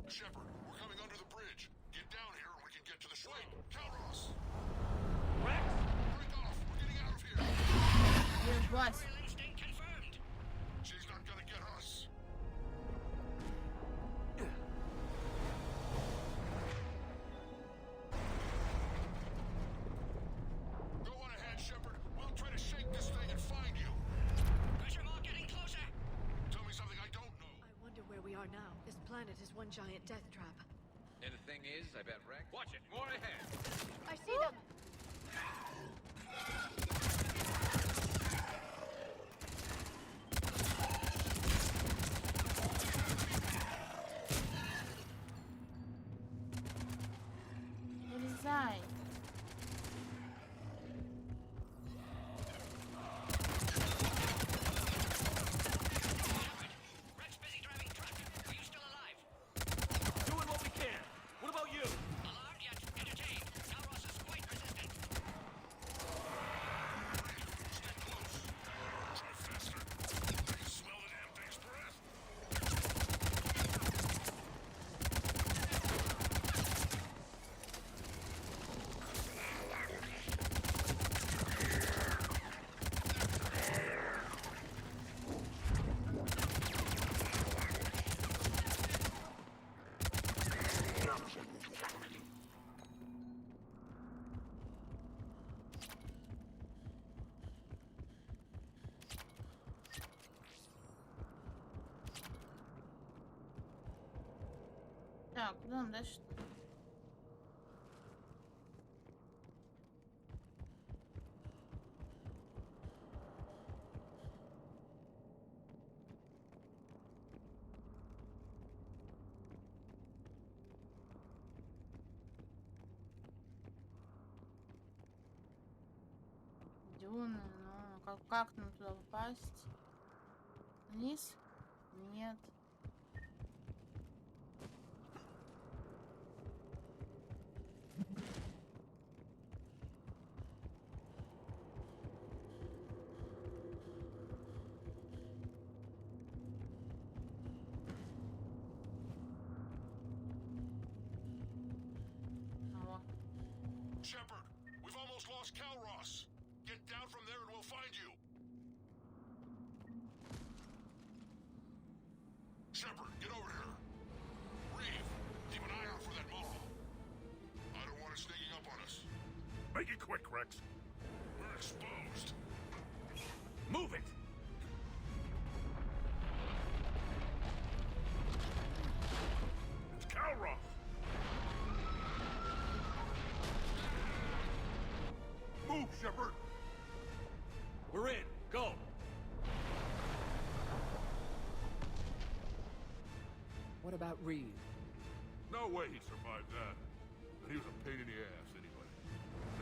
Shepard, we're coming under the bridge. Get down here and we can get to the shroud. Calros! Rex? Break off! We're getting out of here! Ебать! She's not gonna get us. Go on ahead, Shepard. We'll try to shake this thing and find you. Pressure ball getting closer. Tell me something I don't know. I wonder where we are now. This planet is one giant death trap. And the thing is, I bet Rex... Watch it. More ahead. I see them! Вылезай! Rex busy driving truck. Are you still alive? Doing what we can. What about you? Alarmed yet entertained. Calros is quite resistant. Stay close. Try faster. I can smell the damn thing's breath. Так, куда нам дальше? Дюны, ну как нам туда попасть? Вниз? Нет. Shepard, we've almost lost Calros. Get down from there and we'll find you. Shepard, get over here. Reeve, keep an eye out for that mall. I don't want it sneaking up on us. Make it quick, Rex. We're exposed. Move it. It's Calros! Move, Shepard! We're in. Go. What about Reed? No way he'd survive that. But he was a pain in the ass anyway.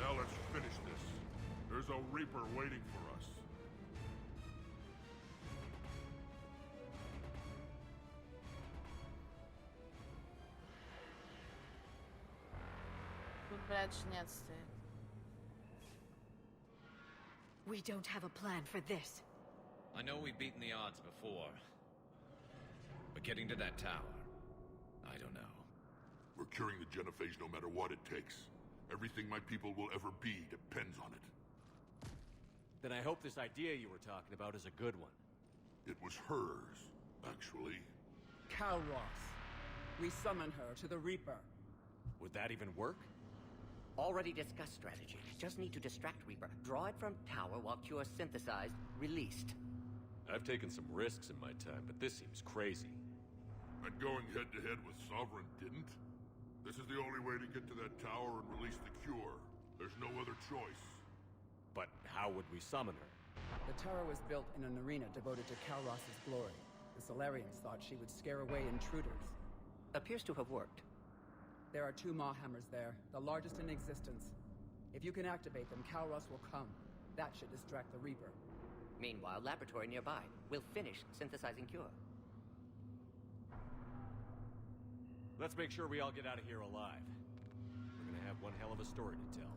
Now let's finish this. There's a Reaper waiting for us. Тут, блядь, нет стоит. We don't have a plan for this. I know we've beaten the odds before, but getting to that tower, I don't know. We're curing the genophage no matter what it takes. Everything my people will ever be depends on it. Then I hope this idea you were talking about is a good one. It was hers, actually. Kalros. We summon her to the Reaper. Would that even work? Already discussed strategy. Just need to distract Reaper. Draw it from tower while cure synthesized, released. I've taken some risks in my time, but this seems crazy. And going head-to-head with Sovereign didn't? This is the only way to get to that tower and release the cure. There's no other choice. But how would we summon her? The tower was built in an arena devoted to Kalros' glory. The Solarians thought she would scare away intruders. Appears to have worked. There are 2 Maw hammers there, the largest in existence. If you can activate them, Kalros will come. That should distract the Reaper. Meanwhile, laboratory nearby. We'll finish synthesizing cure. Let's make sure we all get out of here alive. We're gonna have one hell of a story to tell.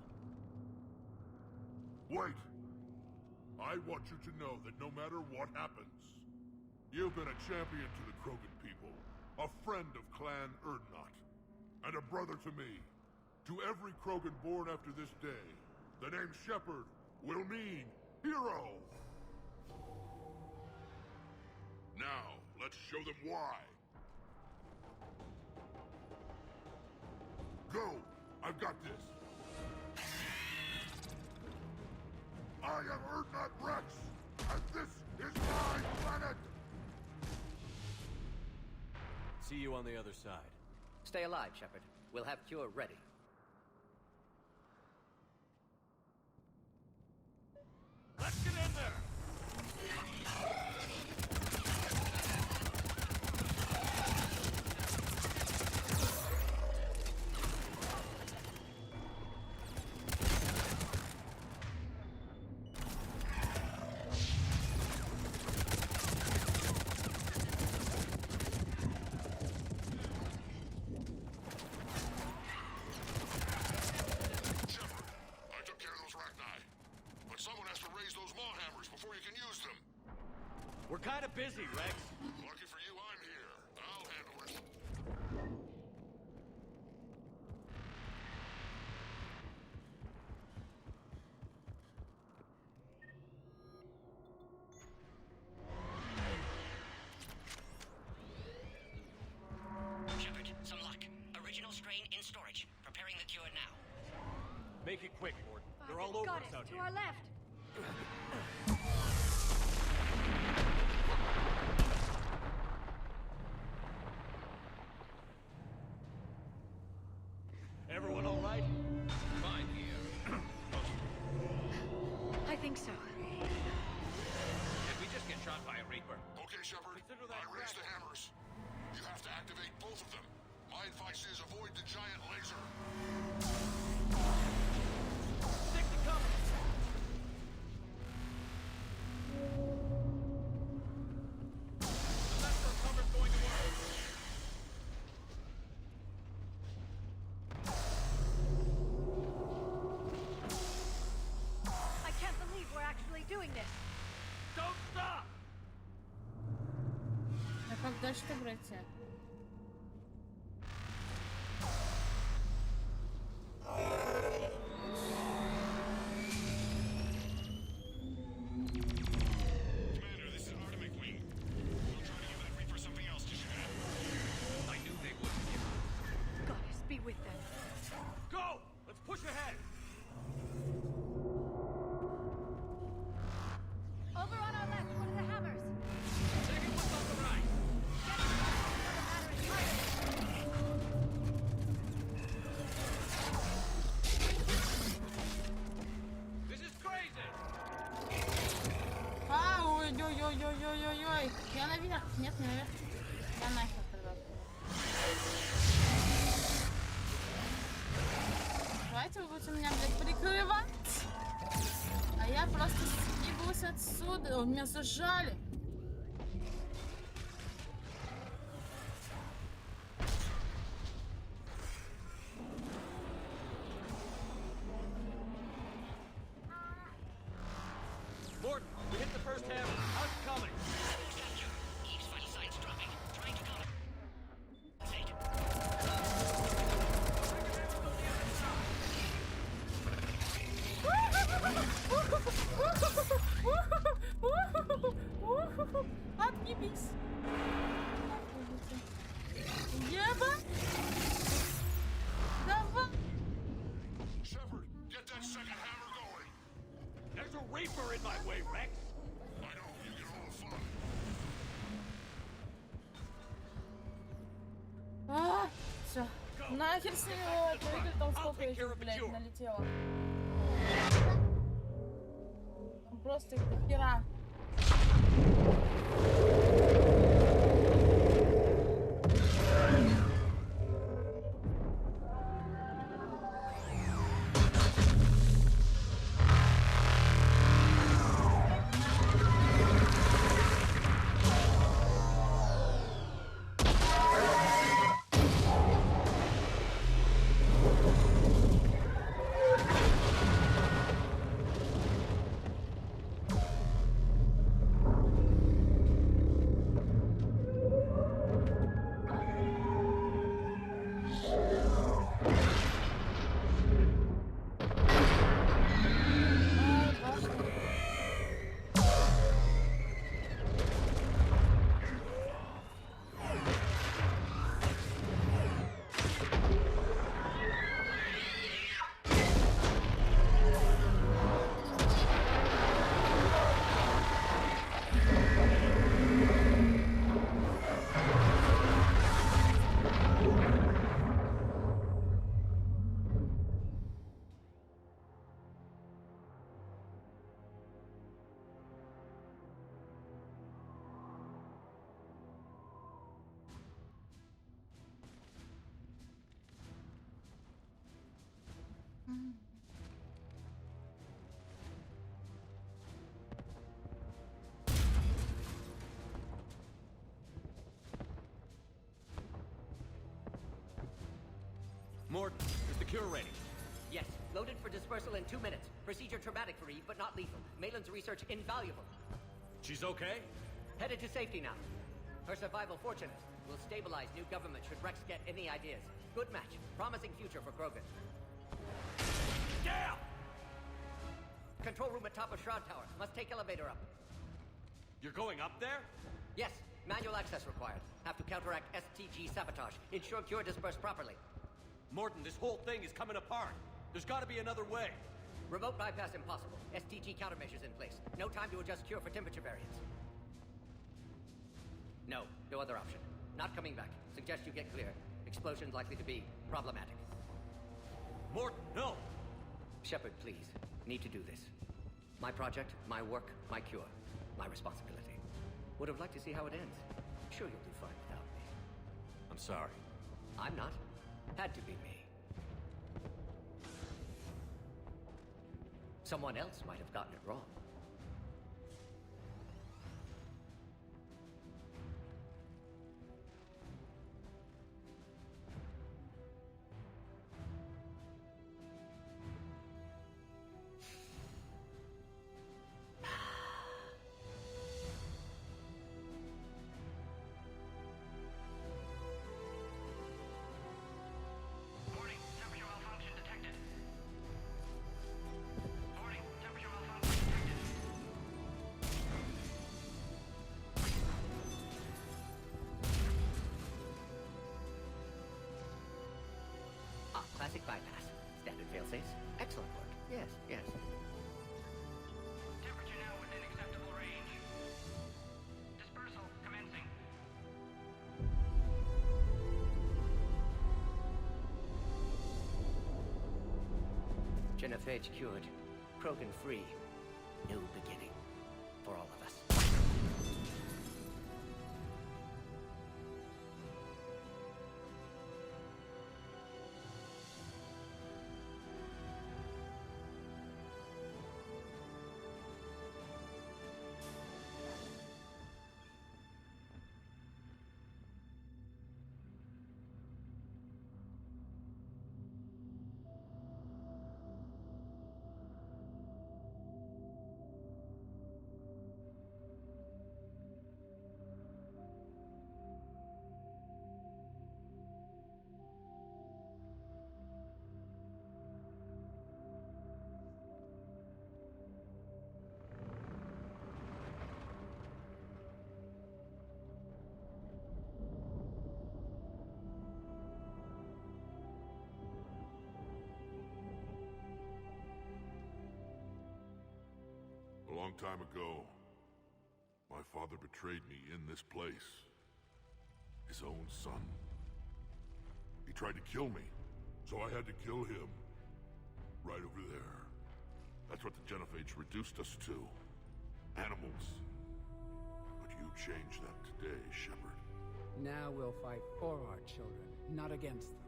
Wait! I want you to know that no matter what happens, you've been a champion to the Krogan people, a friend of Clan Erdnot, and a brother to me. To every Krogan born after this day, the name Shepard will mean hero! Now, let's show them why. Go! I've got this! I am Erdnot Rex, and this is my planet! See you on the other side. Stay alive, Shepard. We'll have cure ready. Let's get in there! We're kind of busy, Rex. Lucky for you, I'm here. I'll handle it. Shepard, some luck. Original strain in storage. Preparing the cure now. Make it quick, Lord. They're all over us out to here. our left. Everyone all right? Fine here. I think so. Did we just get shot by a Reaper? Okay, Shepard. I raised the hammers. You have to activate both of them. My advice is avoid the giant laser. Stick to cover! That's where cover's going to work. I can't believe we're actually doing this. Don't stop! А как дальше-то, братья? Commander, this is Artemis Wing. We'll try to give that Reaper something else to shoot at. I knew they would. Goddess, be with them. Go! Let's push ahead! Over on our left, one of the hammers. Second one's on the right. This is crazy! Ой-ой-ой-ой-ой-ой-ой. Я наверх. Нет, не наверх. Я нахер тогда. Давайте вы будете меня, блядь, прикрывать. А я просто съебусь отсюда. О, меня зажали. Morton, we hit the first half. How's it coming? Each vital signs dropping. Trying to counter. Отъебись. Еба. Давай. Shepard, get that second hammer going. There's a Reaper in my way, Rex. I know, you get all the fun. Все. Нахер с него. Это выглядит, там сколько этих, блядь, налетело. Просто их до хера. Morton, is the cure ready? Yes, loaded for dispersal in 2 minutes. Procedure traumatic for Eve, but not lethal. Malin's research invaluable. She's okay? Headed to safety now. Her survival fortunate. Will stabilize new government should Rex get any ideas. Good match. Promising future for Krogan. Down! Control room at top of Shroud Tower. Must take elevator up. You're going up there? Yes, manual access required. Have to counteract STG sabotage. Ensure cure dispersed properly. Morton, this whole thing is coming apart. There's got to be another way. Remote bypass impossible. STG countermeasures in place. No time to adjust cure for temperature variance. No other option. Not coming back. Suggest you get clear. Explosion's likely to be problematic. Morton, no! Shepard, please. Need to do this. My project, my work, my cure. My responsibility. Would have liked to see how it ends. Sure you'll do fine without me. I'm sorry. I'm not. Had to be me. Someone else might have gotten it wrong. Classic bypass. Standard failsafes. Excellent work. Yes. Temperature now within acceptable range. Dispersal commencing. Genophage cured. Krogan free. New beginning. For all of us. long time ago, my father betrayed me in this place. His own son. He tried to kill me, so I had to kill him. Right over there. That's what the Genophage reduced us to. Animals. But you changed that today, Shepard. Now we'll fight for our children, not against them.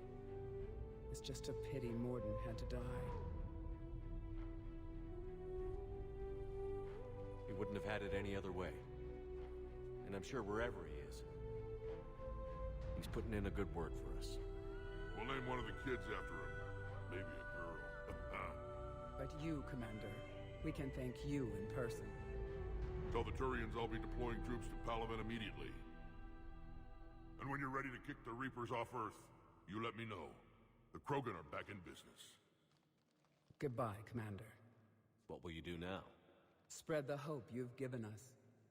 It's just a pity Morden had to die. He wouldn't have had it any other way. And I'm sure wherever he is, he's putting in a good word for us. We'll name one of the kids after him. Maybe a girl. But you, Commander, we can thank you in person. Tell the Turians I'll be deploying troops to Palaven immediately. And when you're ready to kick the Reapers off Earth, you let me know. The Krogan are back in business. Goodbye, Commander. What will you do now? Spread the hope you've given us.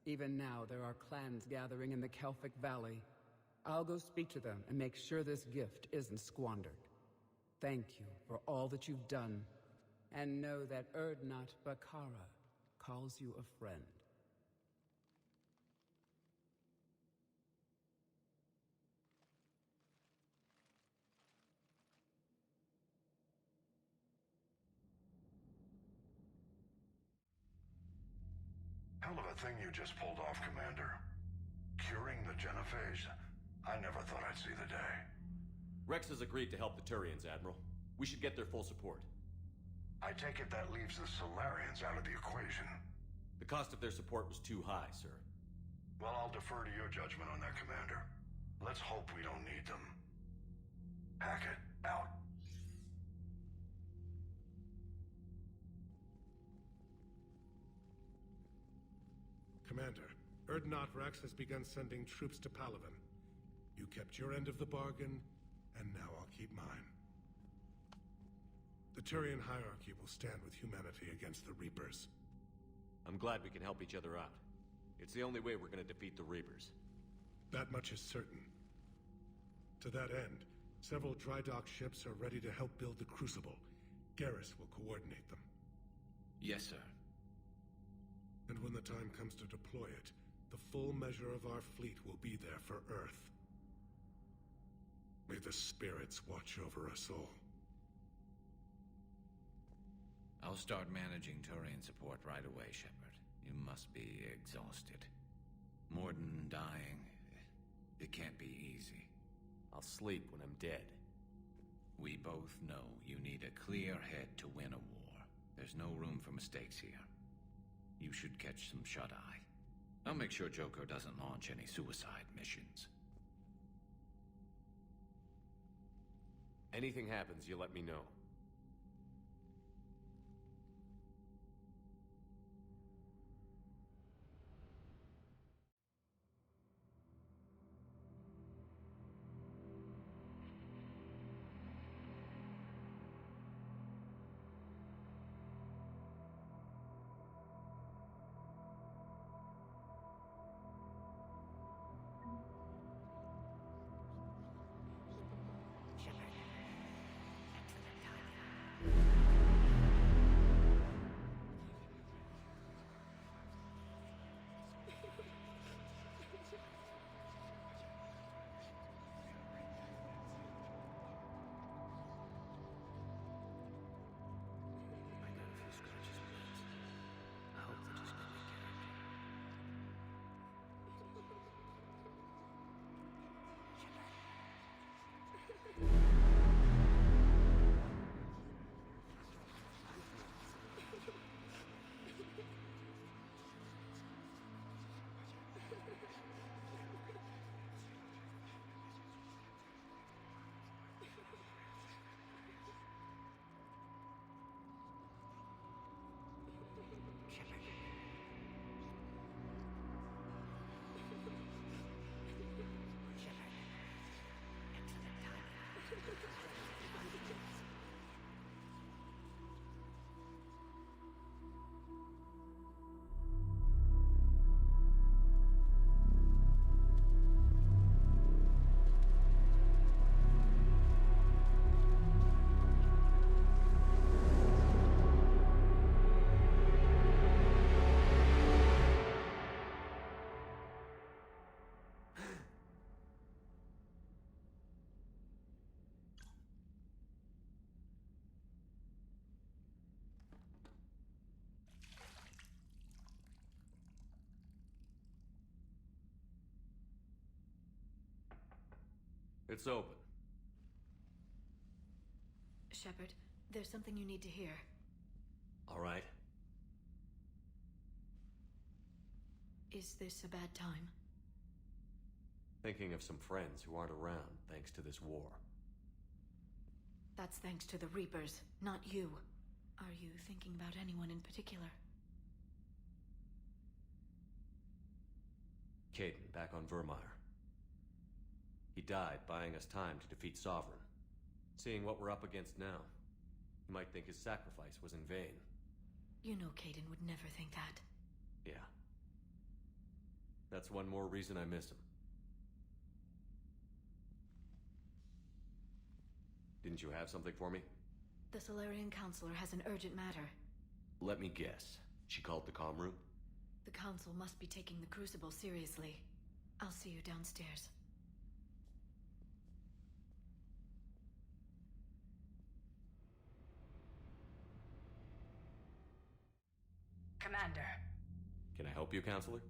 Even now, there are clans gathering in the Kelphic Valley. I'll go speak to them and make sure this gift isn't squandered. Thank you for all that you've done. And know that Erdnot Bakara calls you a friend. Hell of a thing you just pulled off, Commander. Curing the Genophage? I never thought I'd see the day. Rex has agreed to help the Turians, Admiral. We should get their full support. I take it that leaves the Solarians out of the equation. The cost of their support was too high, sir. Well, I'll defer to your judgment on that, Commander. Let's hope we don't need them. Hackett, out. Commander, Erdnot Rex has begun sending troops to Palaven. You kept your end of the bargain, and now I'll keep mine. The Turian hierarchy will stand with humanity against the Reapers. I'm glad we can help each other out. It's the only way we're gonna defeat the Reapers. That much is certain. To that end, several dry dock ships are ready to help build the Crucible. Garrus will coordinate them. Yes, sir. And when the time comes to deploy it, the full measure of our fleet will be there for Earth. May the spirits watch over us all. I'll start managing Turian support right away, Shepard. You must be exhausted. Morden dying, it can't be easy. I'll sleep when I'm dead. We both know you need a clear head to win a war. There's no room for mistakes here. You should catch some shut-eye. I'll make sure Joker doesn't launch any suicide missions. Anything happens, you let me know. Shepard, excellent It's open. Shepard, there's something you need to hear. All right. Is this a bad time? Thinking of some friends who aren't around thanks to this war. That's thanks to the Reapers, not you. Are you thinking about anyone in particular? Caden, back on Vermeer. He died buying us time to defeat Sovereign. Seeing what we're up against now, you might think his sacrifice was in vain. You know Caden would never think that. Yeah. That's one more reason I miss him. Didn't you have something for me? The Solarian Counselor has an urgent matter. Let me guess. She called the comm room? The Council must be taking the Crucible seriously. I'll see you downstairs. Commander. Can I help you, Counselor?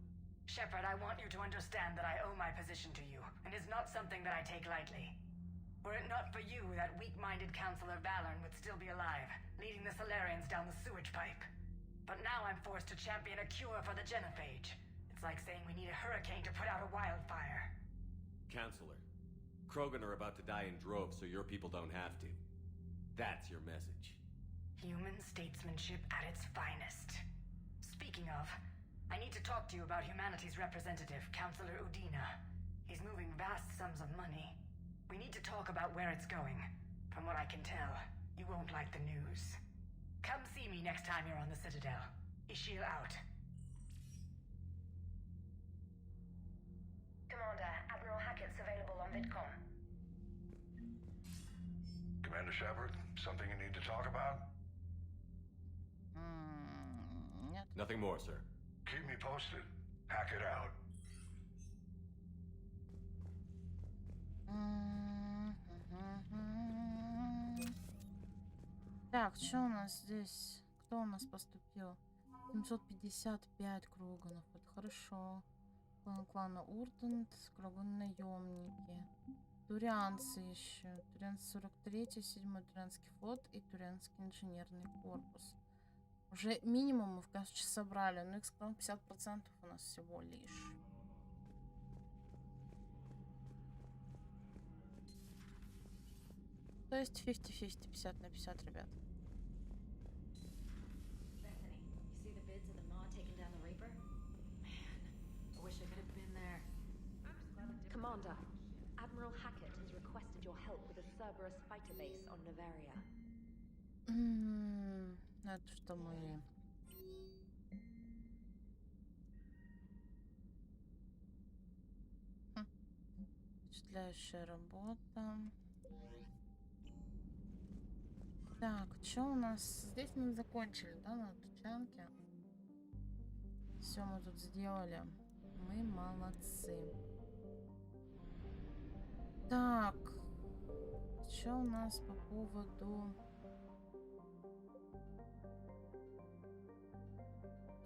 Shepard, I want you to understand that I owe my position to you, and it's not something that I take lightly. Were it not for you, that weak-minded Counselor Valorn would still be alive, leading the Solarians down the sewage pipe. But now I'm forced to champion a cure for the genophage. It's like saying we need a hurricane to put out a wildfire. Counselor, Krogan are about to die in droves so your people don't have to. That's your message. Human statesmanship at its finest. Speaking of, I need to talk to you about humanity's representative, Counselor Udina. He's moving vast sums of money. We need to talk about where it's going. From what I can tell, you won't like the news. Come see me next time you're on the Citadel. Ishil out. Commander, Admiral Hackett's available on VidCom. Commander Shepard, something you need to talk about? Nothing more, sir. Keep me posted. Hackett out. Так, что у нас здесь? Кто у нас поступил? 755 круганов. Это хорошо. Клана Уртент, Круган наемники. Турианцы еще. Турианцы 43, 7-й Турианский флот и Турианский инженерный корпус. Уже минимум мы в каждый собрали, но их 50% у нас всего лишь. То есть 50-50, 50 на 50, ребят. Commander, Admiral Hackett has requested your help with a Cerberus fighter base on Novaria. Это что мы... Впечатляющая работа. Так, что у нас? Здесь мы закончили, да, на тучанке? Все мы тут сделали. Мы молодцы. Так, что у нас по поводу...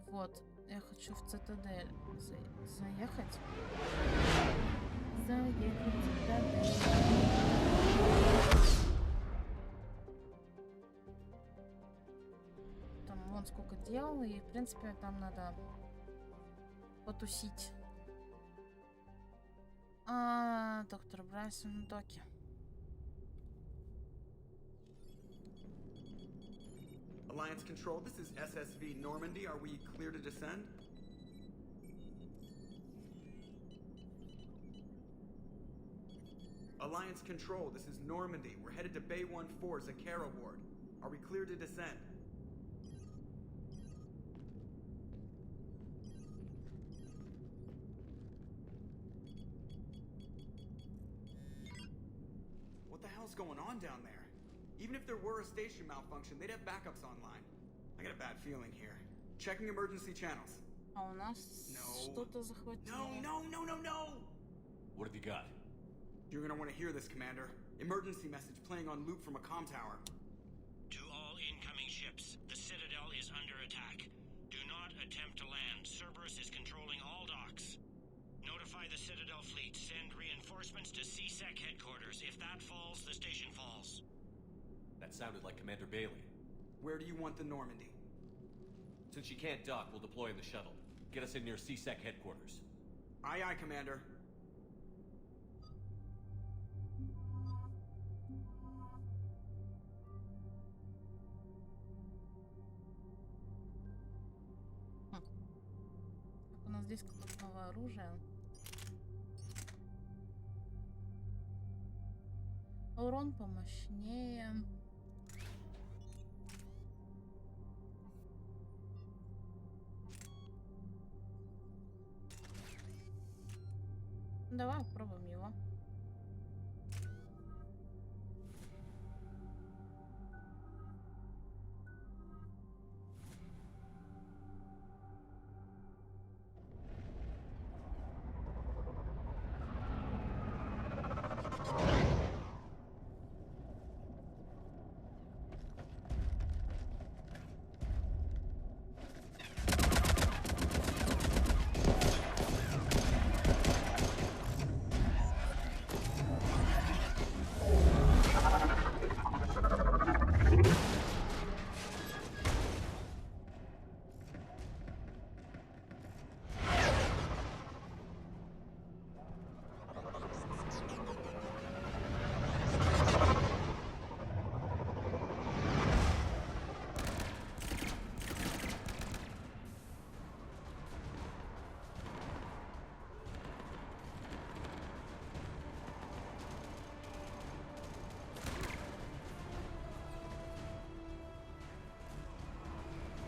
Вот, я хочу в Цитадель заехать. Заехать в Цитадель. Там вон сколько дел, и в принципе там надо потусить. Доктор Брайсон Доки. Alliance Control, this is SSV Normandy. Are we clear to descend? Alliance Control, this is Normandy. We're headed to Bay 1-4, Zakara Ward. Are we clear to descend? What the hell's going on down there? Even if there were a station malfunction, they'd have backups online. I got a bad feeling here. Checking emergency channels. А у нас что-то захватило. No! What have you got? You're gonna want to hear this, Commander. Emergency message playing on loop from a comm tower. To all incoming ships, the Citadel is under attack. Do not attempt to land. Cerberus is controlling all docks. Notify the Citadel fleet. Send reinforcements to CSEC headquarters. orders. If that falls, the station falls. That sounded like Commander Bailey. Where do you want the Normandy? Since you can't dock, we'll deploy in the shuttle. Get us in near CSEC headquarters. Aye, aye, Commander. У нас здесь какое-то новое оружие. Урон помощнее. Давай попробуем его.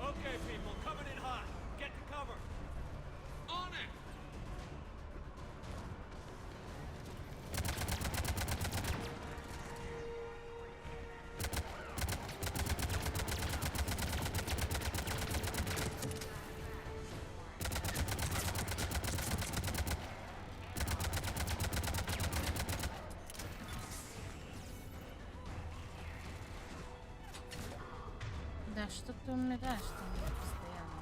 Okay, people, coming in hot. Get to cover. On it! Да, что ты умираешь там постоянно.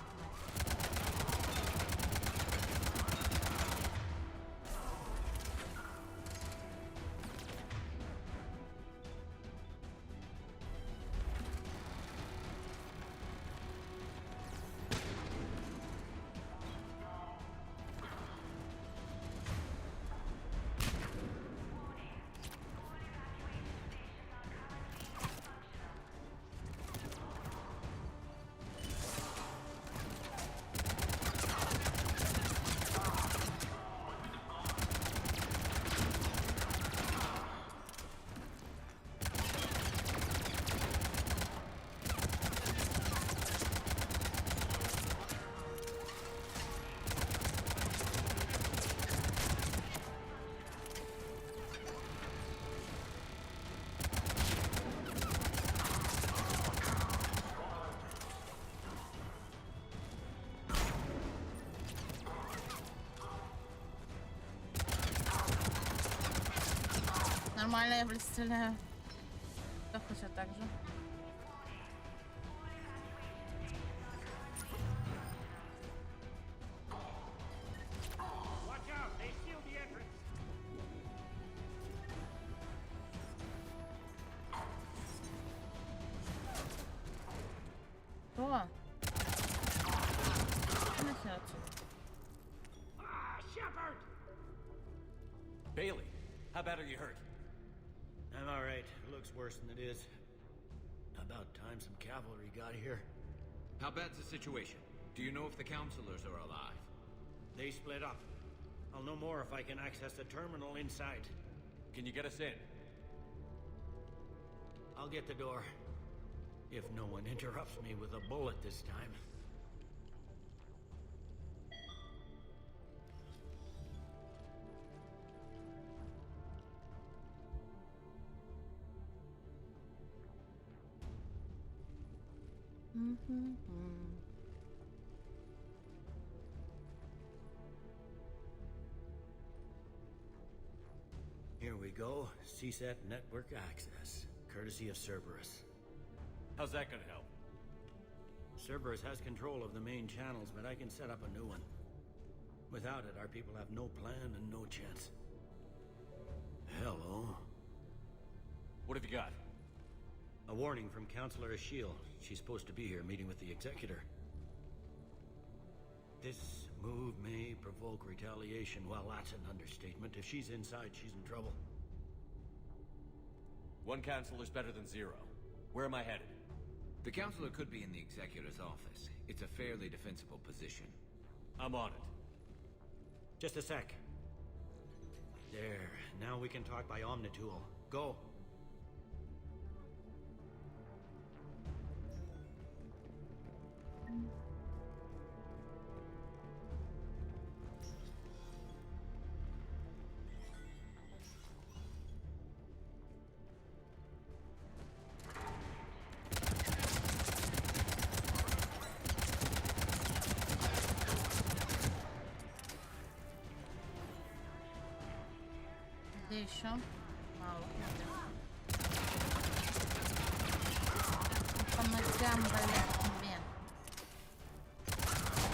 Нормально, я представляю. Да хоть так же. Watch out, they sealed the entrance. Что? Нахер отсюда. Shepard! Bailey, how bad are you hurt? I'm alright. It looks worse than it is. About time some cavalry got here. How bad's the situation? Do you know if the counselors are alive? They split up. I'll know more if I can access the terminal inside. Can you get us in? I'll get the door. If no one interrupts me with a bullet this time. Here we go. CSET network access, courtesy of Cerberus. How's that gonna help? Cerberus has control of the main channels, but I can set up a new one. Without it, our people have no plan and no chance. Hello. you got? A warning from Counselor Ashiel. She's supposed to be here meeting with the Executor. This move may provoke retaliation. Well, that's an understatement. If she's inside, she's in trouble. One counselor's better than zero. Where am I headed? The Counselor could be in the Executor's office. It's a fairly defensible position. I'm on it. Just a sec. There. Now we can talk by Omnitool. Go. Где еще? Мало. По ногам, блядь, тебе.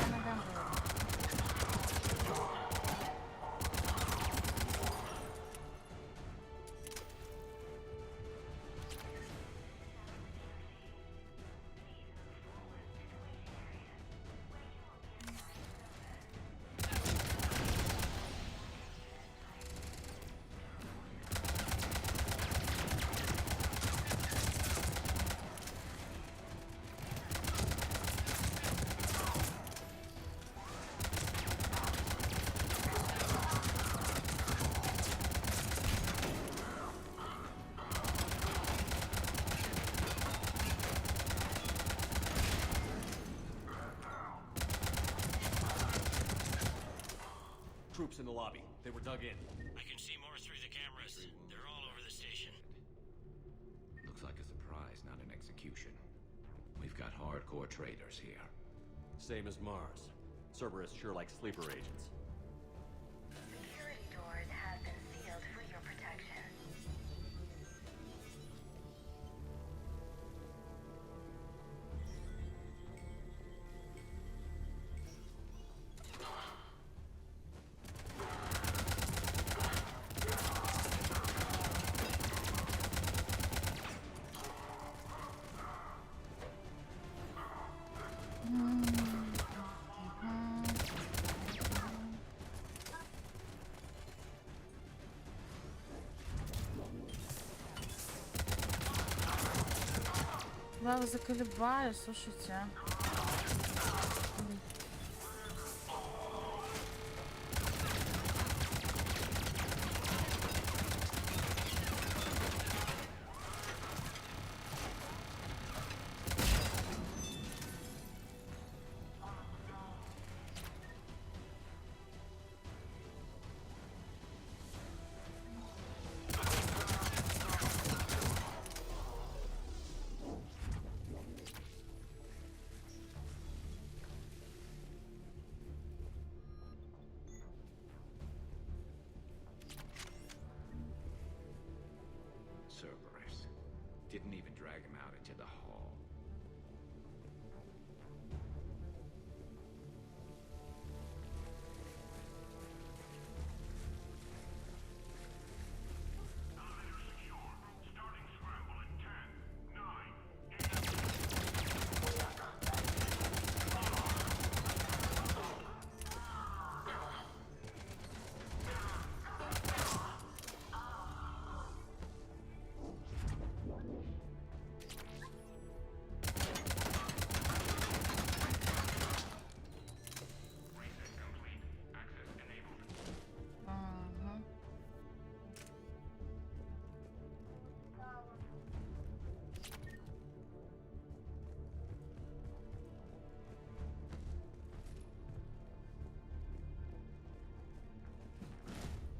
По ногам было. Troops in the lobby. They were dug in. I can see more through the cameras. They're all over the station. Looks like a surprise, not an execution. We've got hardcore traitors here. Same as Mars. Cerberus sure likes sleeper agents. Security doors have been sealed for your protection. Я вас заколебаю, слушайте. Cerberus. Didn't even drag him out into the hall.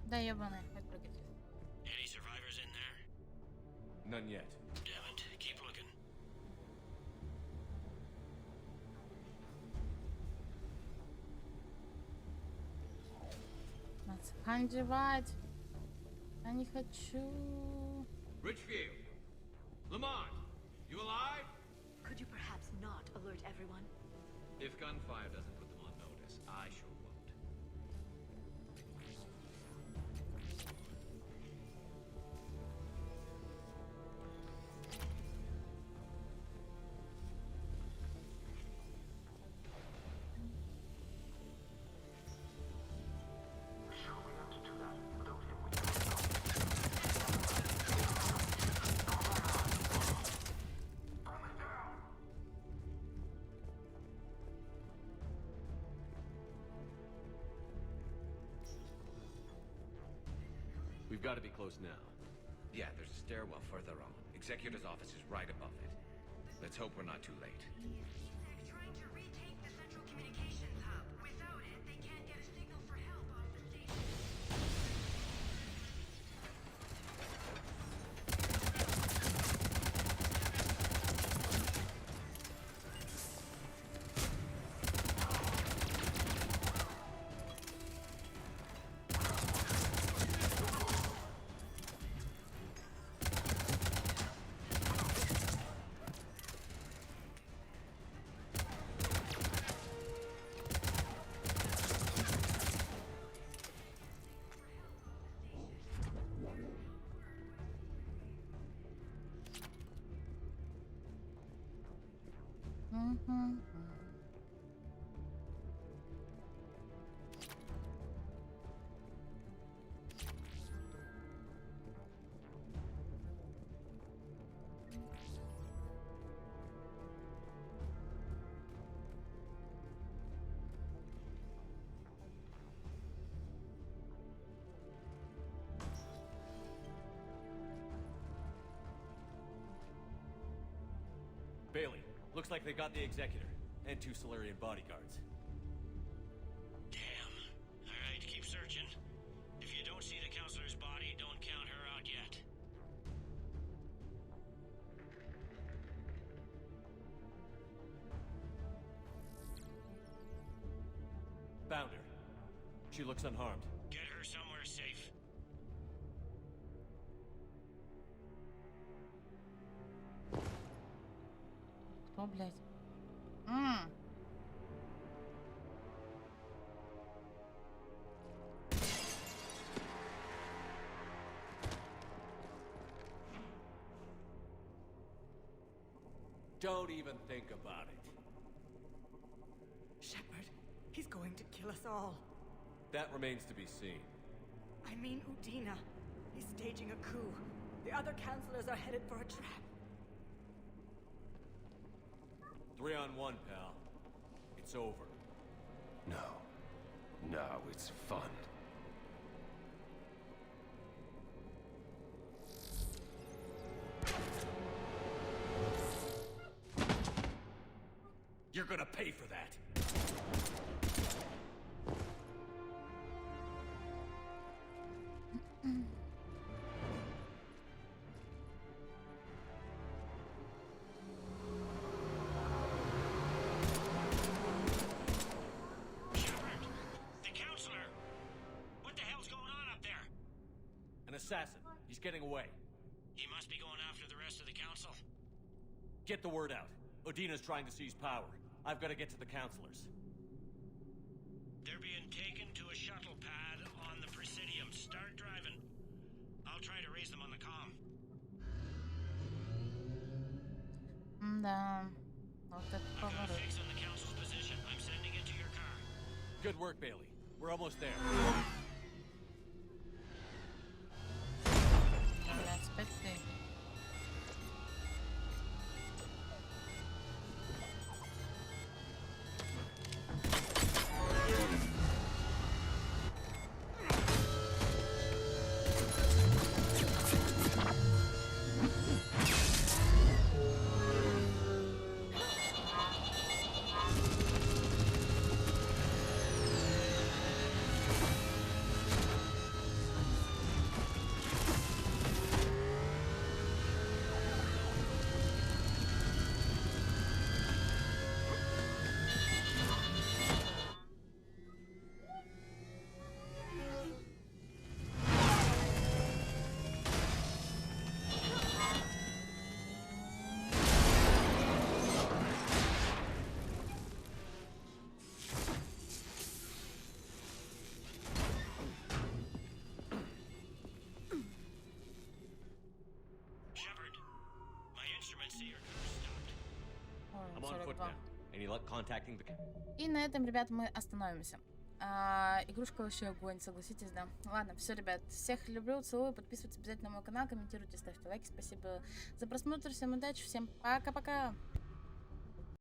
Да ебаный, хоть прыгать. Any survivors in there? None yet. Damn it. Keep looking. Надо одевать. Я не хочу. Richfield! Lamont! You alive? Could you perhaps not alert everyone? If gunfire doesn't put them on notice, I sure won't. We've got to be close now. Yeah, there's a stairwell further on. Executor's office is right above it. Let's hope we're not too late. Trying to retake the central communications hub. Without it, they can't get a signal for help off the station. Bailey, looks like they got the Executor and 2 Solarian bodyguards. Damn. Alright, keep searching. If you don't see the counselor's body, don't count her out yet. Found her. She looks unharmed. Get her somewhere safe. Кто, блядь? Don't even think about it. Shepard, he's going to kill us all. That remains to be seen. I mean Udina. He's staging a coup. The other counselors are headed for a trap. 3-on-1, pal. It's over. No. Now it's fun. You're gonna pay for that. Assassin. He's getting away. He must be going after the rest of the council. Get the word out. Udina's trying to seize power. I've got to get to the counselors. They're being taken to a shuttle pad on the Presidium. Start driving. I'll try to raise them on the comm. Да. Вот это I've got a поворот. fix on the council's position. I'm sending it to your car. Good work, Bailey. We're almost there. Блядь, опять ты. I'm on foot now. Any luck contacting the... И на этом, ребят, мы остановимся. Игрушка вообще огонь, согласитесь, да? Ладно, все, ребят, всех люблю, целую, подписывайтесь обязательно на мой канал, комментируйте, ставьте лайки, спасибо за просмотр, всем удачи, всем пока-пока!